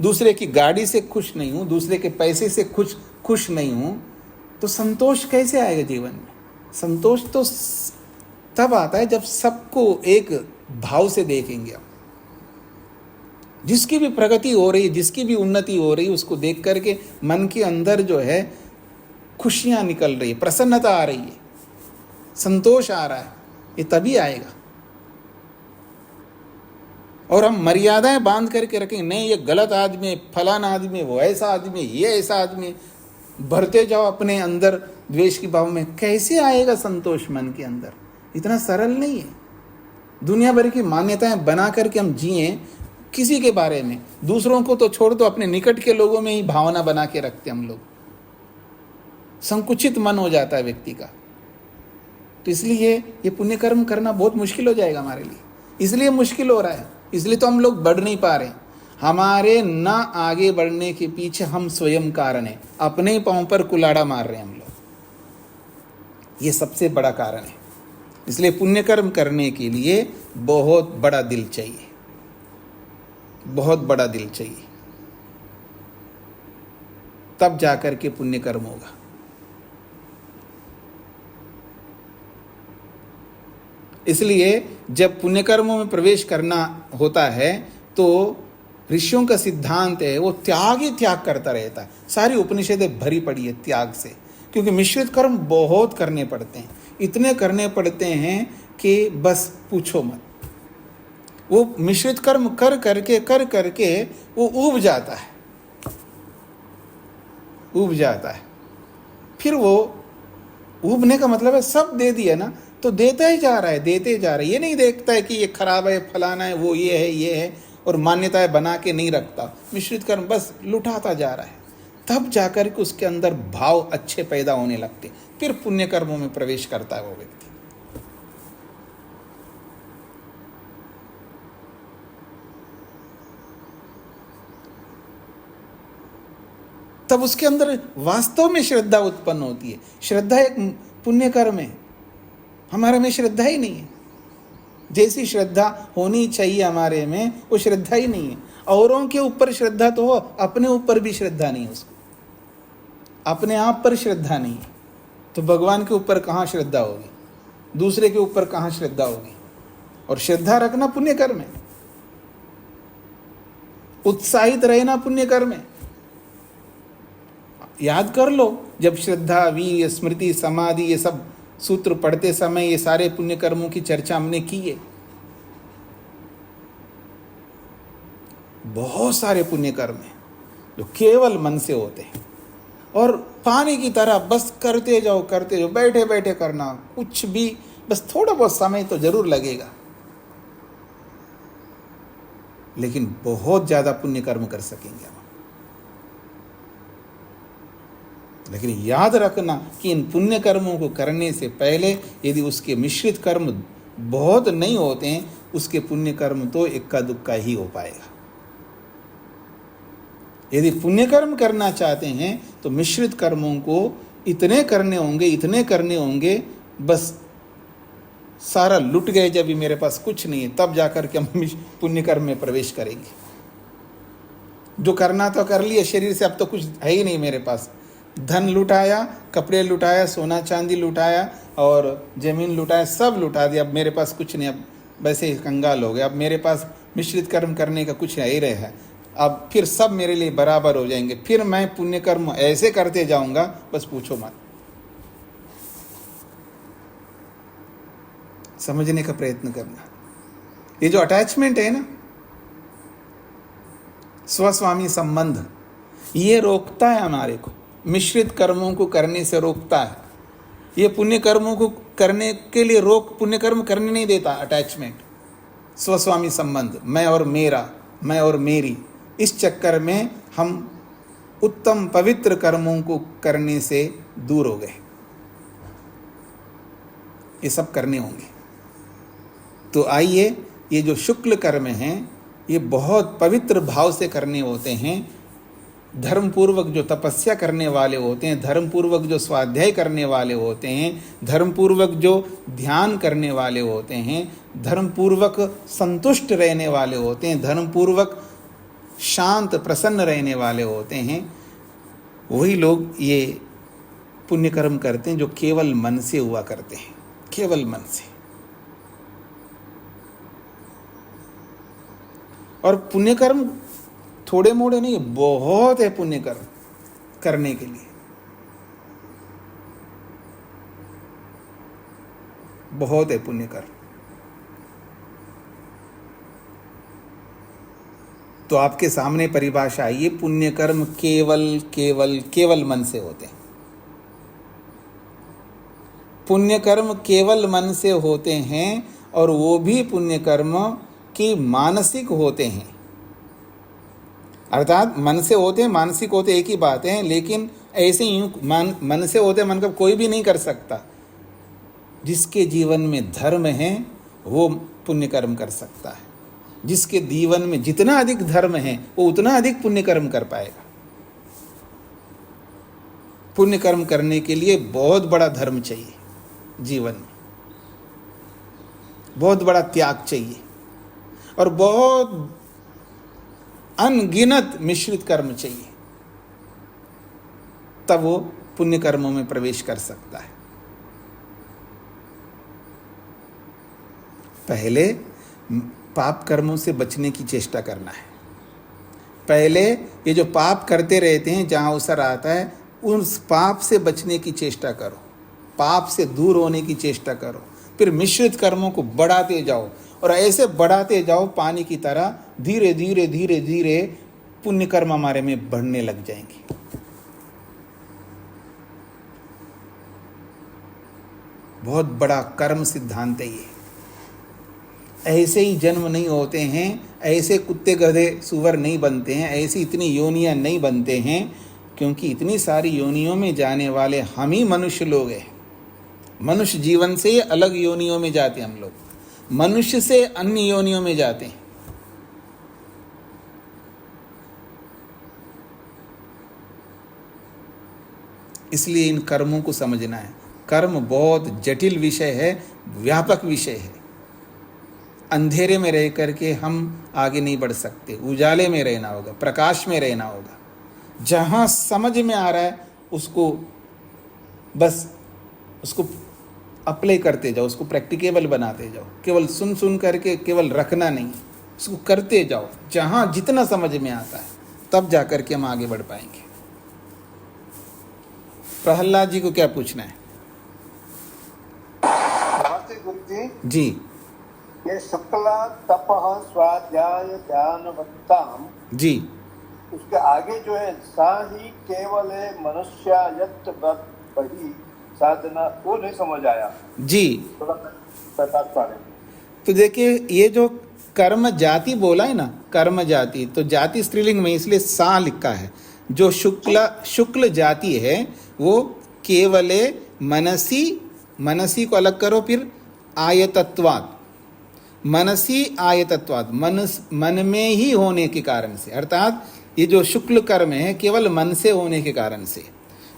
दूसरे की गाड़ी से खुश नहीं हूं, दूसरे के पैसे से खुश नहीं हूं, तो संतोष कैसे आएगा जीवन में? संतोष तो तब आता है जब सबको एक भाव से देखेंगे हम। जिसकी भी प्रगति हो रही है, जिसकी भी उन्नति हो रही है, उसको देख करके मन के अंदर जो है खुशियां निकल रही है, प्रसन्नता आ रही है, संतोष आ रहा है, ये तभी आएगा। और हम मर्यादाएं बांध करके रखेंगे, नहीं ये गलत आदमी है, फलाना आदमी है, वो ऐसा आदमी है, ये ऐसा आदमी है, भरते जाओ अपने अंदर द्वेष की भाव में, कैसे आएगा संतोष मन के अंदर? इतना सरल नहीं है। दुनिया भर की मान्यताएं बना करके हम जिए किसी के बारे में, दूसरों को तो छोड़ दो, अपने निकट के लोगों में ही भावना बना के रखते हम लोग। संकुचित मन हो जाता है व्यक्ति का। तो इसलिए ये पुण्य कर्म करना बहुत मुश्किल हो जाएगा हमारे लिए। इसलिए मुश्किल हो रहा है, इसलिए तो हम लोग बढ़ नहीं पा रहे। हमारे ना आगे बढ़ने के पीछे हम स्वयं कारण है, अपने ही पांव पर कुलाड़ा मार रहे हैं हम लोग। ये सबसे बड़ा कारण है। इसलिए पुण्य कर्म करने के लिए बहुत बड़ा दिल चाहिए, बहुत बड़ा दिल चाहिए, तब जाकर के पुण्य कर्म होगा। इसलिए जब पुण्य कर्मों में प्रवेश करना होता है तो ऋषियों का सिद्धांत है वो त्याग ही त्याग करता रहता है। सारी उपनिषदें भरी पड़ी है त्याग से, क्योंकि मिश्रित कर्म बहुत करने पड़ते हैं, इतने करने पड़ते हैं कि बस पूछो मत। वो मिश्रित कर्म कर करके वो ऊब जाता है, ऊब जाता है। फिर वो ऊबने का मतलब है सब दे दिया ना, तो देता ही जा रहा है, देते जा रहा है। ये नहीं देखता है कि ये खराब है, फलाना है, वो ये है, और मान्यताएं बना के नहीं रखता। मिश्रित कर्म बस लुटाता जा रहा है, तब जाकर के उसके अंदर भाव अच्छे पैदा होने लगते, फिर पुण्य कर्मों में प्रवेश करता है वो व्यक्ति। तब उसके अंदर वास्तव में श्रद्धा उत्पन्न होती है। श्रद्धा एक पुण्य कर्म है, हमारे में श्रद्धा ही नहीं है। जैसी श्रद्धा होनी चाहिए हमारे में, वो श्रद्धा ही नहीं है। औरों के ऊपर श्रद्धा तो हो, अपने ऊपर भी श्रद्धा नहीं है उसको, अपने आप पर श्रद्धा नहीं है, तो भगवान के ऊपर कहाँ श्रद्धा होगी, दूसरे के ऊपर कहाँ श्रद्धा होगी। और श्रद्धा रखना पुण्य कर्म है, उत्साहित रहना पुण्य कर्म है। याद कर लो, जब श्रद्धा, वीर्य, स्मृति, समाधि, ये सब सूत्र पढ़ते समय ये सारे पुण्य कर्मों की चर्चा हमने की है। बहुत सारे पुण्य कर्म हैं जो केवल मन से होते हैं, और पानी की तरह बस करते जाओ, बैठे बैठे करना, कुछ भी, बस थोड़ा बहुत समय तो जरूर लगेगा, लेकिन बहुत ज्यादा पुण्य कर्म कर सकेंगे हम। लेकिन याद रखना कि इन पुण्य कर्मों को करने से पहले यदि उसके मिश्रित कर्म बहुत नहीं होते हैं, उसके पुण्य कर्म तो इक्का दुक्का ही हो पाएगा। यदि पुण्य कर्म करना चाहते हैं तो मिश्रित कर्मों को इतने करने होंगे, बस सारा लुट गए, जब भी मेरे पास कुछ नहीं है तब जाकर के हम पुण्य कर्म में प्रवेश करेंगे। जो करना तो कर लिया शरीर से, अब तो कुछ है ही नहीं मेरे पास। धन लुटाया, कपड़े लुटाया, सोना चांदी लुटाया और जमीन लुटाया, सब लुटा दिया, अब मेरे पास कुछ नहीं, अब वैसे ही कंगाल हो गया। अब मेरे पास मिश्रित कर्म करने का कुछ नहीं रहा है, अब फिर सब मेरे लिए बराबर हो जाएंगे, फिर मैं पुण्य कर्म ऐसे करते जाऊंगा, बस पूछो मत। समझने का प्रयत्न करना। ये जो अटैचमेंट है ना, स्वस्वामी संबंध, ये रोकता है हमारे को, मिश्रित कर्मों को करने से रोकता है। ये पुण्य कर्मों को करने के लिए पुण्य कर्म करने नहीं देता। अटैचमेंट, स्वस्वामी संबंध, मैं और मेरा, मैं और मेरी, इस चक्कर में हम उत्तम पवित्र कर्मों को करने से दूर हो गए। ये सब करने होंगे। तो आइए, ये जो शुक्ल कर्म हैं ये बहुत पवित्र भाव से करने होते हैं। धर्मपूर्वक जो तपस्या करने वाले होते हैं, धर्मपूर्वक जो स्वाध्याय करने वाले होते हैं, धर्मपूर्वक जो ध्यान करने वाले होते हैं, धर्मपूर्वक संतुष्ट रहने वाले होते हैं, धर्मपूर्वक शांत प्रसन्न रहने वाले होते हैं, वही लोग ये पुण्य कर्म करते हैं जो केवल मन से हुआ करते हैं, केवल मन से। और पुण्य कर्म थोड़े मोड़े नहीं, बहुत है पुण्य कर्म करने के लिए, बहुत है पुण्य कर्म। तो आपके सामने परिभाषा आई है, पुण्य कर्म केवल केवल केवल मन से होते हैं। पुण्य कर्म केवल मन से होते हैं, और वो भी पुण्य कर्म कि मानसिक होते हैं। अर्थात मन से होते हैं, मानसिक होते, एक ही बात है। लेकिन ऐसे यूं मन से होते, मन का कोई भी नहीं कर सकता। जिसके जीवन में धर्म है वो पुण्य कर्म कर सकता है। जिसके जीवन में जितना अधिक धर्म है वो उतना अधिक पुण्य कर्म कर पाएगा। पुण्य कर्म करने के लिए बहुत बड़ा धर्म चाहिए जीवन में, बहुत बड़ा त्याग चाहिए, और बहुत अनगिनत मिश्रित कर्म चाहिए, तब वो पुण्य कर्मों में प्रवेश कर सकता है। पहले पाप कर्मों से बचने की चेष्टा करना है। पहले ये जो पाप करते रहते हैं, जहां अवसर आता है उस पाप से बचने की चेष्टा करो, पाप से दूर होने की चेष्टा करो। फिर मिश्रित कर्मों को बढ़ाते जाओ, और ऐसे बढ़ाते जाओ पानी की तरह, धीरे धीरे धीरे धीरे पुण्य कर्म हमारे में बढ़ने लग जाएंगे। बहुत बड़ा कर्म सिद्धांत है ये। ऐसे ही जन्म नहीं होते हैं, ऐसे कुत्ते गधे सुअर नहीं बनते हैं, ऐसी इतनी योनियां नहीं बनते हैं, क्योंकि इतनी सारी योनियों में जाने वाले हम ही मनुष्य लोग हैं। मनुष्य जीवन से अलग योनियों में जाते हैं हम लोग, मनुष्य से अन्य योनियों में जाते हैं। इसलिए इन कर्मों को समझना है। कर्म बहुत जटिल विषय है, व्यापक विषय है। अंधेरे में रह करके हम आगे नहीं बढ़ सकते, उजाले में रहना होगा, प्रकाश में रहना होगा। जहाँ समझ में आ रहा है उसको बस उसको अप्लाई करते जाओ, उसको प्रैक्टिकेबल बनाते जाओ। केवल सुन सुन करके केवल रखना नहीं, उसको करते जाओ। जहाँ जितना समझ में आता है तब जा करके हम आगे बढ़ पाएंगे। प्रहलाद जी को क्या पूछना है? नमस्ते गुरु जी। ये शुक्ला तपः स्वाध्याय ध्यानवत्ताम, जी। उसके आगे जो है सा ही केवल मनुष्यायत्त बही साधना, वो नहीं समझ आया। जी। थोड़ा प्रकाश पाड़े। तो देखिए, ये जो कर्म जाति बोला है ना, कर्म जाति, तो जाति स्त्रीलिंग में इसलिए सा लिखा है। जो शुक्ल जाति है वो केवले मनसी, मनसी को अलग करो, फिर आयतत्वात्, मनसी आयतत्वात्, मन में ही होने के कारण से, अर्थात ये जो शुक्ल कर्म है केवल मन से होने के कारण से।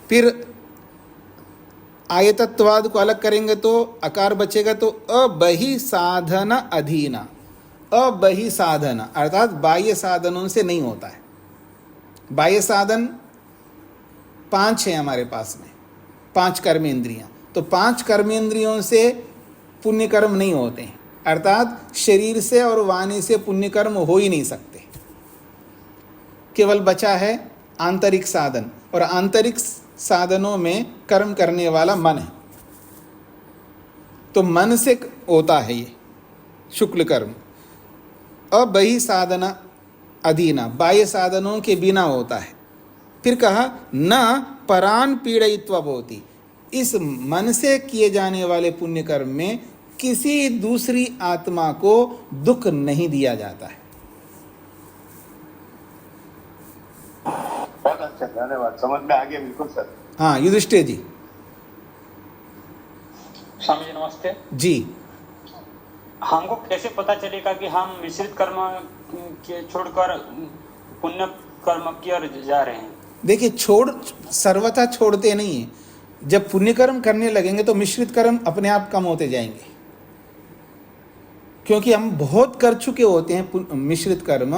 फिर आयतत्वाद को अलग करेंगे तो अकार बचेगा, तो अबहि साधन अधीना, अबहि साधना अर्थात बाह्य साधनों से नहीं होता है। बाह्य साधन 5 है हमारे पास में, 5 कर्मेंद्रियां, तो 5 कर्मेंद्रियों से पुण्य कर्म नहीं होते हैं, अर्थात शरीर से और वाणी से पुण्य कर्म हो ही नहीं सकते। केवल बचा है आंतरिक साधन, और आंतरिक साधनों में कर्म करने वाला मन है, तो मन से होता है ये शुक्ल कर्म। अबहि साधना अधीना, बाह्य साधनों के बिना होता है। फिर कहा न परान पीड़यित्वा भवति, इस मन से किए जाने वाले पुण्य कर्म में किसी दूसरी आत्मा को दुख नहीं दिया जाता है। बहुत अच्छा, धन्यवाद, समझ में आ गया बिल्कुल सर। हाँ, युधिष्ठिर जी। स्वामी जी नमस्ते जी। हमको कैसे पता चलेगा कि हम मिश्रित कर्म के छोड़कर पुण्य कर्म की ओर जा रहे हैं? देखिए, सर्वथा छोड़ते नहीं है। जब पुण्य कर्म करने लगेंगे तो मिश्रित कर्म अपने आप कम होते जाएंगे, क्योंकि हम बहुत कर चुके होते हैं मिश्रित कर्म।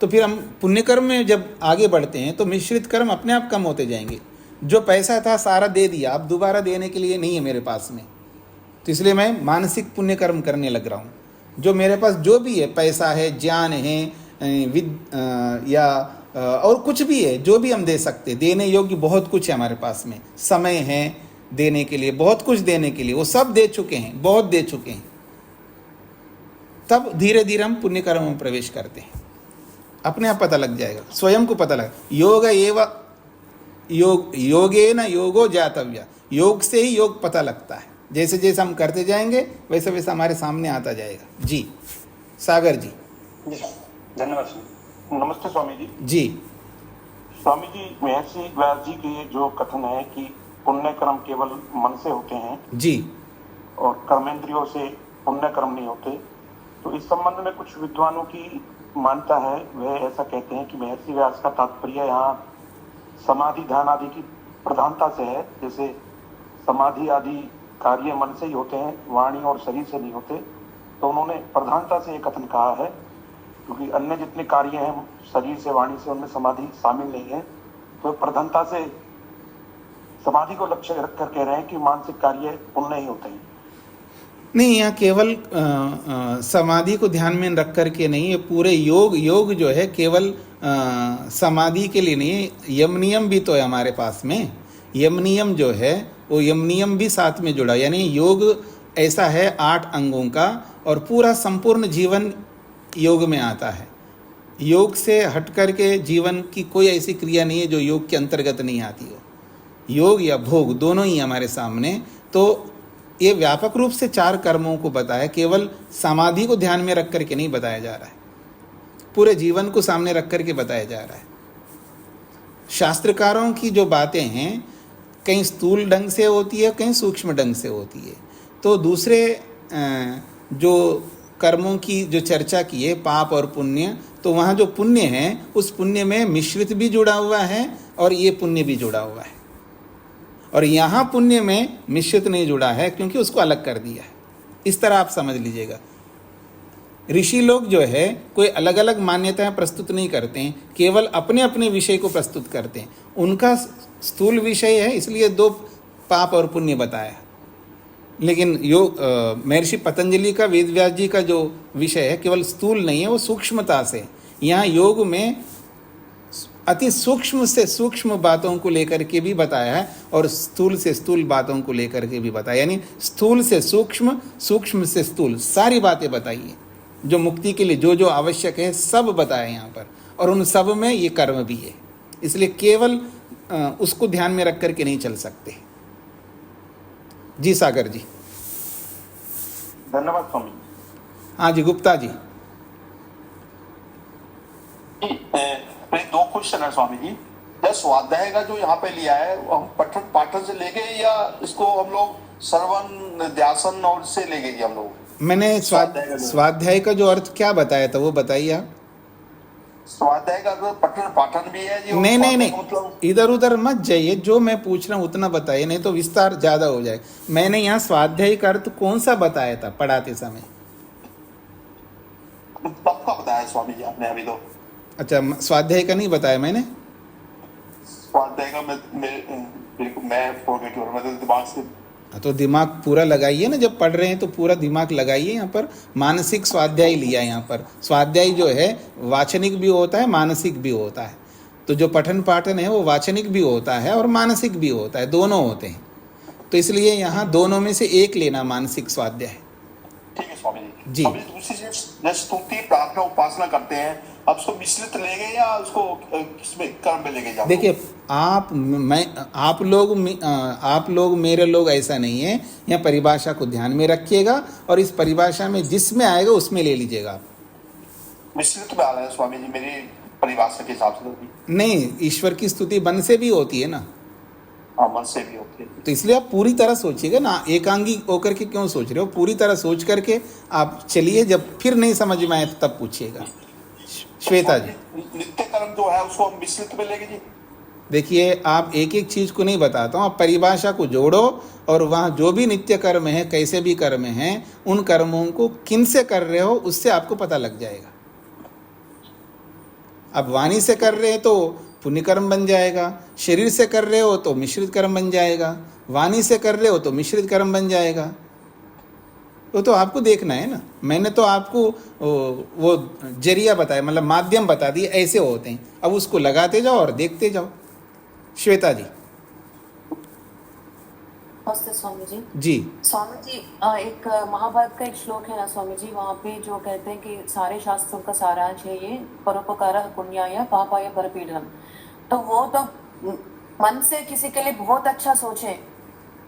तो फिर हम पुण्य कर्म में जब आगे बढ़ते हैं तो मिश्रित कर्म अपने आप कम होते जाएंगे। जो पैसा था सारा दे दिया, अब दोबारा देने के लिए नहीं है मेरे पास में, तो इसलिए मैं मानसिक पुण्य कर्म करने लग रहा हूँ। जो मेरे पास जो भी है, पैसा है, ज्ञान है, या और कुछ भी है, जो भी हम दे सकते, देने योग्य बहुत कुछ है हमारे पास में, समय है देने के लिए, बहुत कुछ देने के लिए, वो सब दे चुके हैं, बहुत दे चुके हैं। तब धीरे धीरे हम पुण्य कर्म में प्रवेश करते हैं, अपने आप पता लग जाएगा, स्वयं को पता लगा। योगेन योगो जातव्य, योग से ही योग पता लगता है। जैसे जैसे हम करते जाएंगे वैसे वैसे हमारे सामने आता जाएगा। जी। सागर जी। धन्यवाद स्वामी। नमस्ते स्वामी जी। जी। स्वामी जी, महर्षि व्यास जी के जो कथन है कि पुण्य कर्म केवल मन से होते हैं जी, और कर्मेंद्रियों से पुण्य कर्म नहीं होते, तो इस संबंध में कुछ विद्वानों की मान्यता है, वह ऐसा कहते हैं कि महर्षि व्यास का तात्पर्य यहाँ समाधि ध्यान आदि की प्रधानता से है। जैसे समाधि आदि कार्य मन से ही होते हैं, वाणी और शरीर से नहीं होते, तो उन्होंने प्रधानता से ये कथन कहा है, क्योंकि अन्य जितने कार्य हैं शरीर से वाणी से, उनमें समाधि शामिल नहीं है। तो प्रधानता से समाधि को लक्ष्य रखकर कह रहे हैं कि मानसिक कार्य पुण्य ही होते हैं। नहीं, यहाँ केवल समाधि को ध्यान में रख करके नहीं, ये पूरे योग जो है केवल समाधि के लिए नहीं, यम नियम भी तो है हमारे पास में। यम नियम जो है वो यम नियम भी साथ में जुड़ा, यानी योग ऐसा है 8 अंगों का, और पूरा संपूर्ण जीवन योग में आता है। योग से हट करके जीवन की कोई ऐसी क्रिया नहीं है जो योग के अंतर्गत नहीं आती हो। योग या भोग दोनों ही हमारे सामने। तो ये व्यापक रूप से 4 कर्मों को बताया, केवल समाधि को ध्यान में रख करके नहीं बताया जा रहा है, पूरे जीवन को सामने रख करके बताया जा रहा है। शास्त्रकारों की जो बातें हैं कहीं स्थूल ढंग से होती है, कहीं सूक्ष्म ढंग से होती है। तो दूसरे जो कर्मों की जो चर्चा की है, पाप और पुण्य, तो वहाँ जो पुण्य है उस पुण्य में मिश्रित भी जुड़ा हुआ है और ये पुण्य भी जुड़ा हुआ है। और यहाँ पुण्य में मिश्रित नहीं जुड़ा है क्योंकि उसको अलग कर दिया है। इस तरह आप समझ लीजिएगा। ऋषि लोग जो है कोई अलग अलग मान्यताएं प्रस्तुत नहीं करते हैं, केवल अपने अपने विषय को प्रस्तुत करते हैं। उनका स्थूल विषय है इसलिए 2 पाप और पुण्य बताया। लेकिन महर्षि पतंजलि का, वेद व्यास जी का जो विषय है केवल स्थूल नहीं है, वो सूक्ष्मता से। यहाँ योग में अति सूक्ष्म से सूक्ष्म बातों को लेकर के भी बताया है और स्थूल से स्थूल बातों को लेकर के भी बताया, यानी स्थूल से सूक्ष्म, सूक्ष्म से स्थूल, सारी बातें बताई है। जो मुक्ति के लिए जो जो आवश्यक है सब बताया यहाँ पर, और उन सब में ये कर्म भी है। इसलिए केवल उसको ध्यान में रख करके नहीं चल सकते। जी सागर जी। धन्यवाद स्वामी। हाँ जी गुप्ता जी। मेरे 2 क्वेश्चन है स्वामी जी। यह स्वाध्याय का जो यहाँ पे लिया है हम पठन पाठन से ले गए या इसको हम लोग श्रवण ध्यासन और से ले गए हम लोग? मैंने स्वाध्याय का जो अर्थ क्या बताया था वो बताइए आप। स्वाध्याय का पठन पाठन भी है जी? नहीं, मतलब इधर उधर मत जाइए, जो मैं पूछ रहा हूँ उतना बताइए, नहीं तो विस्तार ज्यादा हो जाए। मैंने यहाँ स्वाध्याय का अर्थ कौन सा बताया था पढ़ाते समय? तब का बताया स्वामी जी आपने अभी तो? अच्छा, स्वाध्याय का नहीं बताया मैंने। स्वाध्याय का मैं दिमाग से। तो दिमाग पूरा लगाइए ना, जब पढ़ रहे हैं तो पूरा दिमाग लगाइए। यहाँ पर मानसिक स्वाध्याय लिया है। यहाँ पर स्वाध्याय जो है वाचनिक भी होता है, मानसिक भी होता है। तो जो पठन पाठन है वो वाचनिक भी होता है और मानसिक भी होता है, दोनों होते हैं। तो इसलिए यहाँ दोनों में से एक लेना, मानसिक स्वाध्याय। ठीक है स्वामी जी। जी। स्वामी जी दूसरी चीज, स्तुति प्रार्थना उपासना करते हैं, अब उसको मिश्रित ले गए या उसको किसमें कर्म में ले गए? देखिए आप लोग मेरे लोग ऐसा नहीं है। यहाँ परिभाषा को ध्यान में रखिएगा और इस परिभाषा में जिसमें आएगा उसमें ले लीजिएगा आप। मिश्रित में आ रहा है स्वामी जी मेरी परिभाषा के हिसाब से। नहीं, ईश्वर की स्तुति मन से भी होती है ना। हाँ, मन से भी होती है। तो इसलिए आप पूरी तरह सोचिएगा ना, एकांगी होकर के क्यों सोच रहे हो? पूरी तरह सोच करके आप चलिए। जब फिर नहीं समझ में आए तो तब पूछिएगा। श्वेता जी। नित्य कर्म जो है उसको हम मिश्रित में लेंगे जी? देखिए, आप एक एक चीज को नहीं बताता हूँ, आप परिभाषा को जोड़ो और वहाँ जो भी नित्य कर्म है, कैसे भी कर्म हैं, उन कर्मों को किन से कर रहे हो उससे आपको पता लग जाएगा। अब वाणी से कर रहे हैं तो पुण्य कर्म बन जाएगा, शरीर से कर रहे हो तो मिश्रित कर्म बन जाएगा, वाणी से कर रहे हो तो मिश्रित कर्म बन जाएगा। वो तो आपको देखना है ना। मैंने तो आपको वो जरिया बताया, मतलब माध्यम बता दिए, ऐसे होते हैं। अब उसको लगाते जाओ और देखते जाओ। श्वेता जी। नमस्ते स्वामी जी। जी स्वामी जी, एक महाभारत का एक श्लोक है ना स्वामी जी, वहाँ पे जो कहते हैं कि सारे शास्त्रों का सारांश है ये, परोपकार पुण्याय पापाय परपीडनम। तो वो तो मन से किसी के लिए बहुत अच्छा सोचे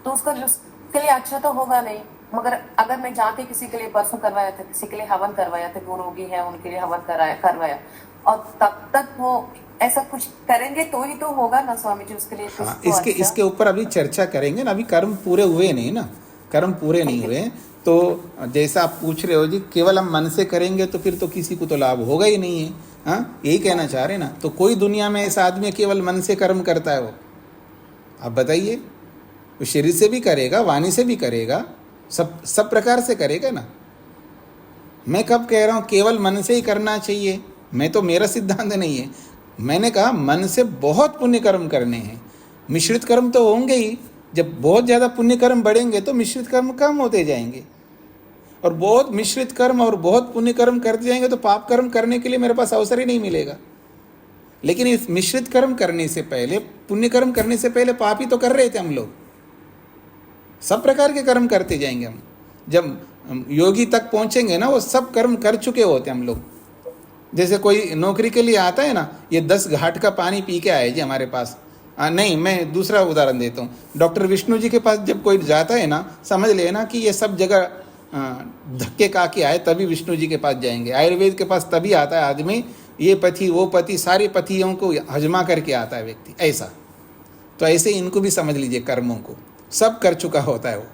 तो उसके लिए अच्छा तो होगा नहीं, मगर अगर मैं जाके किसी के लिए परसों करवाया था, किसी के लिए हवन करवाया था, वो रोगी है उनके लिए हवन करवाया और तब तक वो ऐसा कुछ करेंगे तो ही तो होगा ना स्वामी जी उसके लिए। हाँ, इसके ऊपर अभी चर्चा करेंगे ना। अभी कर्म पूरे हुए नहीं ना, कर्म पूरे नहीं हुए। तो जैसा आप पूछ रहे हो जी, केवल हम मन से करेंगे तो फिर तो किसी को तो लाभ होगा ही नहीं है। हाँ, यही कहना चाह रहे ना। तो कोई दुनिया में ऐसा आदमी केवल मन से कर्म करता है? वो आप बताइए। वो शरीर से भी करेगा, वाणी से भी करेगा, सब प्रकार से करेगा ना। मैं कब कह रहा हूँ केवल मन से ही करना चाहिए? मैं तो, मेरा सिद्धांत नहीं है। मैंने कहा मन से बहुत पुण्य कर्म करने हैं। मिश्रित कर्म तो होंगे ही। जब बहुत ज़्यादा पुण्य कर्म बढ़ेंगे तो मिश्रित कर्म कम होते जाएंगे, और बहुत मिश्रित कर्म और बहुत पुण्य कर्म करते जाएंगे तो पाप कर्म करने के लिए मेरे पास अवसर ही नहीं मिलेगा। लेकिन इस मिश्रित कर्म करने से पहले, पुण्य कर्म करने से पहले पाप ही तो कर रहे थे हम लोग। सब प्रकार के कर्म करते जाएंगे हम। जब योगी तक पहुंचेंगे ना, वो सब कर्म कर चुके होते हम लोग। जैसे कोई नौकरी के लिए आता है ना, ये 10 घाट का पानी पी के आए जी हमारे पास। नहीं, मैं दूसरा उदाहरण देता हूँ। डॉक्टर विष्णु जी के पास जब कोई जाता है ना, समझ लेना कि ये सब जगह धक्के खा के आए तभी विष्णु जी के पास जाएंगे। आयुर्वेद के पास तभी आता है आदमी ये पति वो पति, सारे पतियों को हजमा करके आता है व्यक्ति, ऐसा। तो ऐसे इनको भी समझ लीजिए, कर्मों को सब कर चुका होता है वो।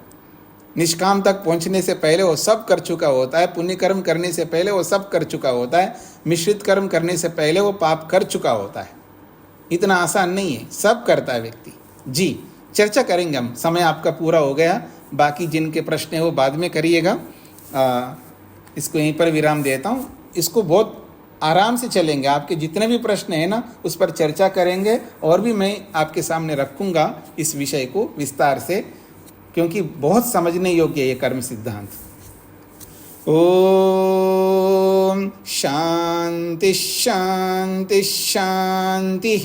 निष्काम तक पहुंचने से पहले वो सब कर चुका होता है, पुण्य कर्म करने से पहले वो सब कर चुका होता है, मिश्रित कर्म करने से पहले वो पाप कर चुका होता है। इतना आसान नहीं है, सब करता है व्यक्ति। जी, चर्चा करेंगे हम, समय आपका पूरा हो गया, बाकी जिनके प्रश्न है वो बाद में करिएगा। इसको यहीं पर विराम देता हूँ। इसको बहुत आराम से चलेंगे, आपके जितने भी प्रश्न हैं ना उस पर चर्चा करेंगे, और भी मैं आपके सामने रखूँगा इस विषय को विस्तार से, क्योंकि बहुत समझने योग्य है ये कर्म सिद्धांत। ओम शांति शांति शांति।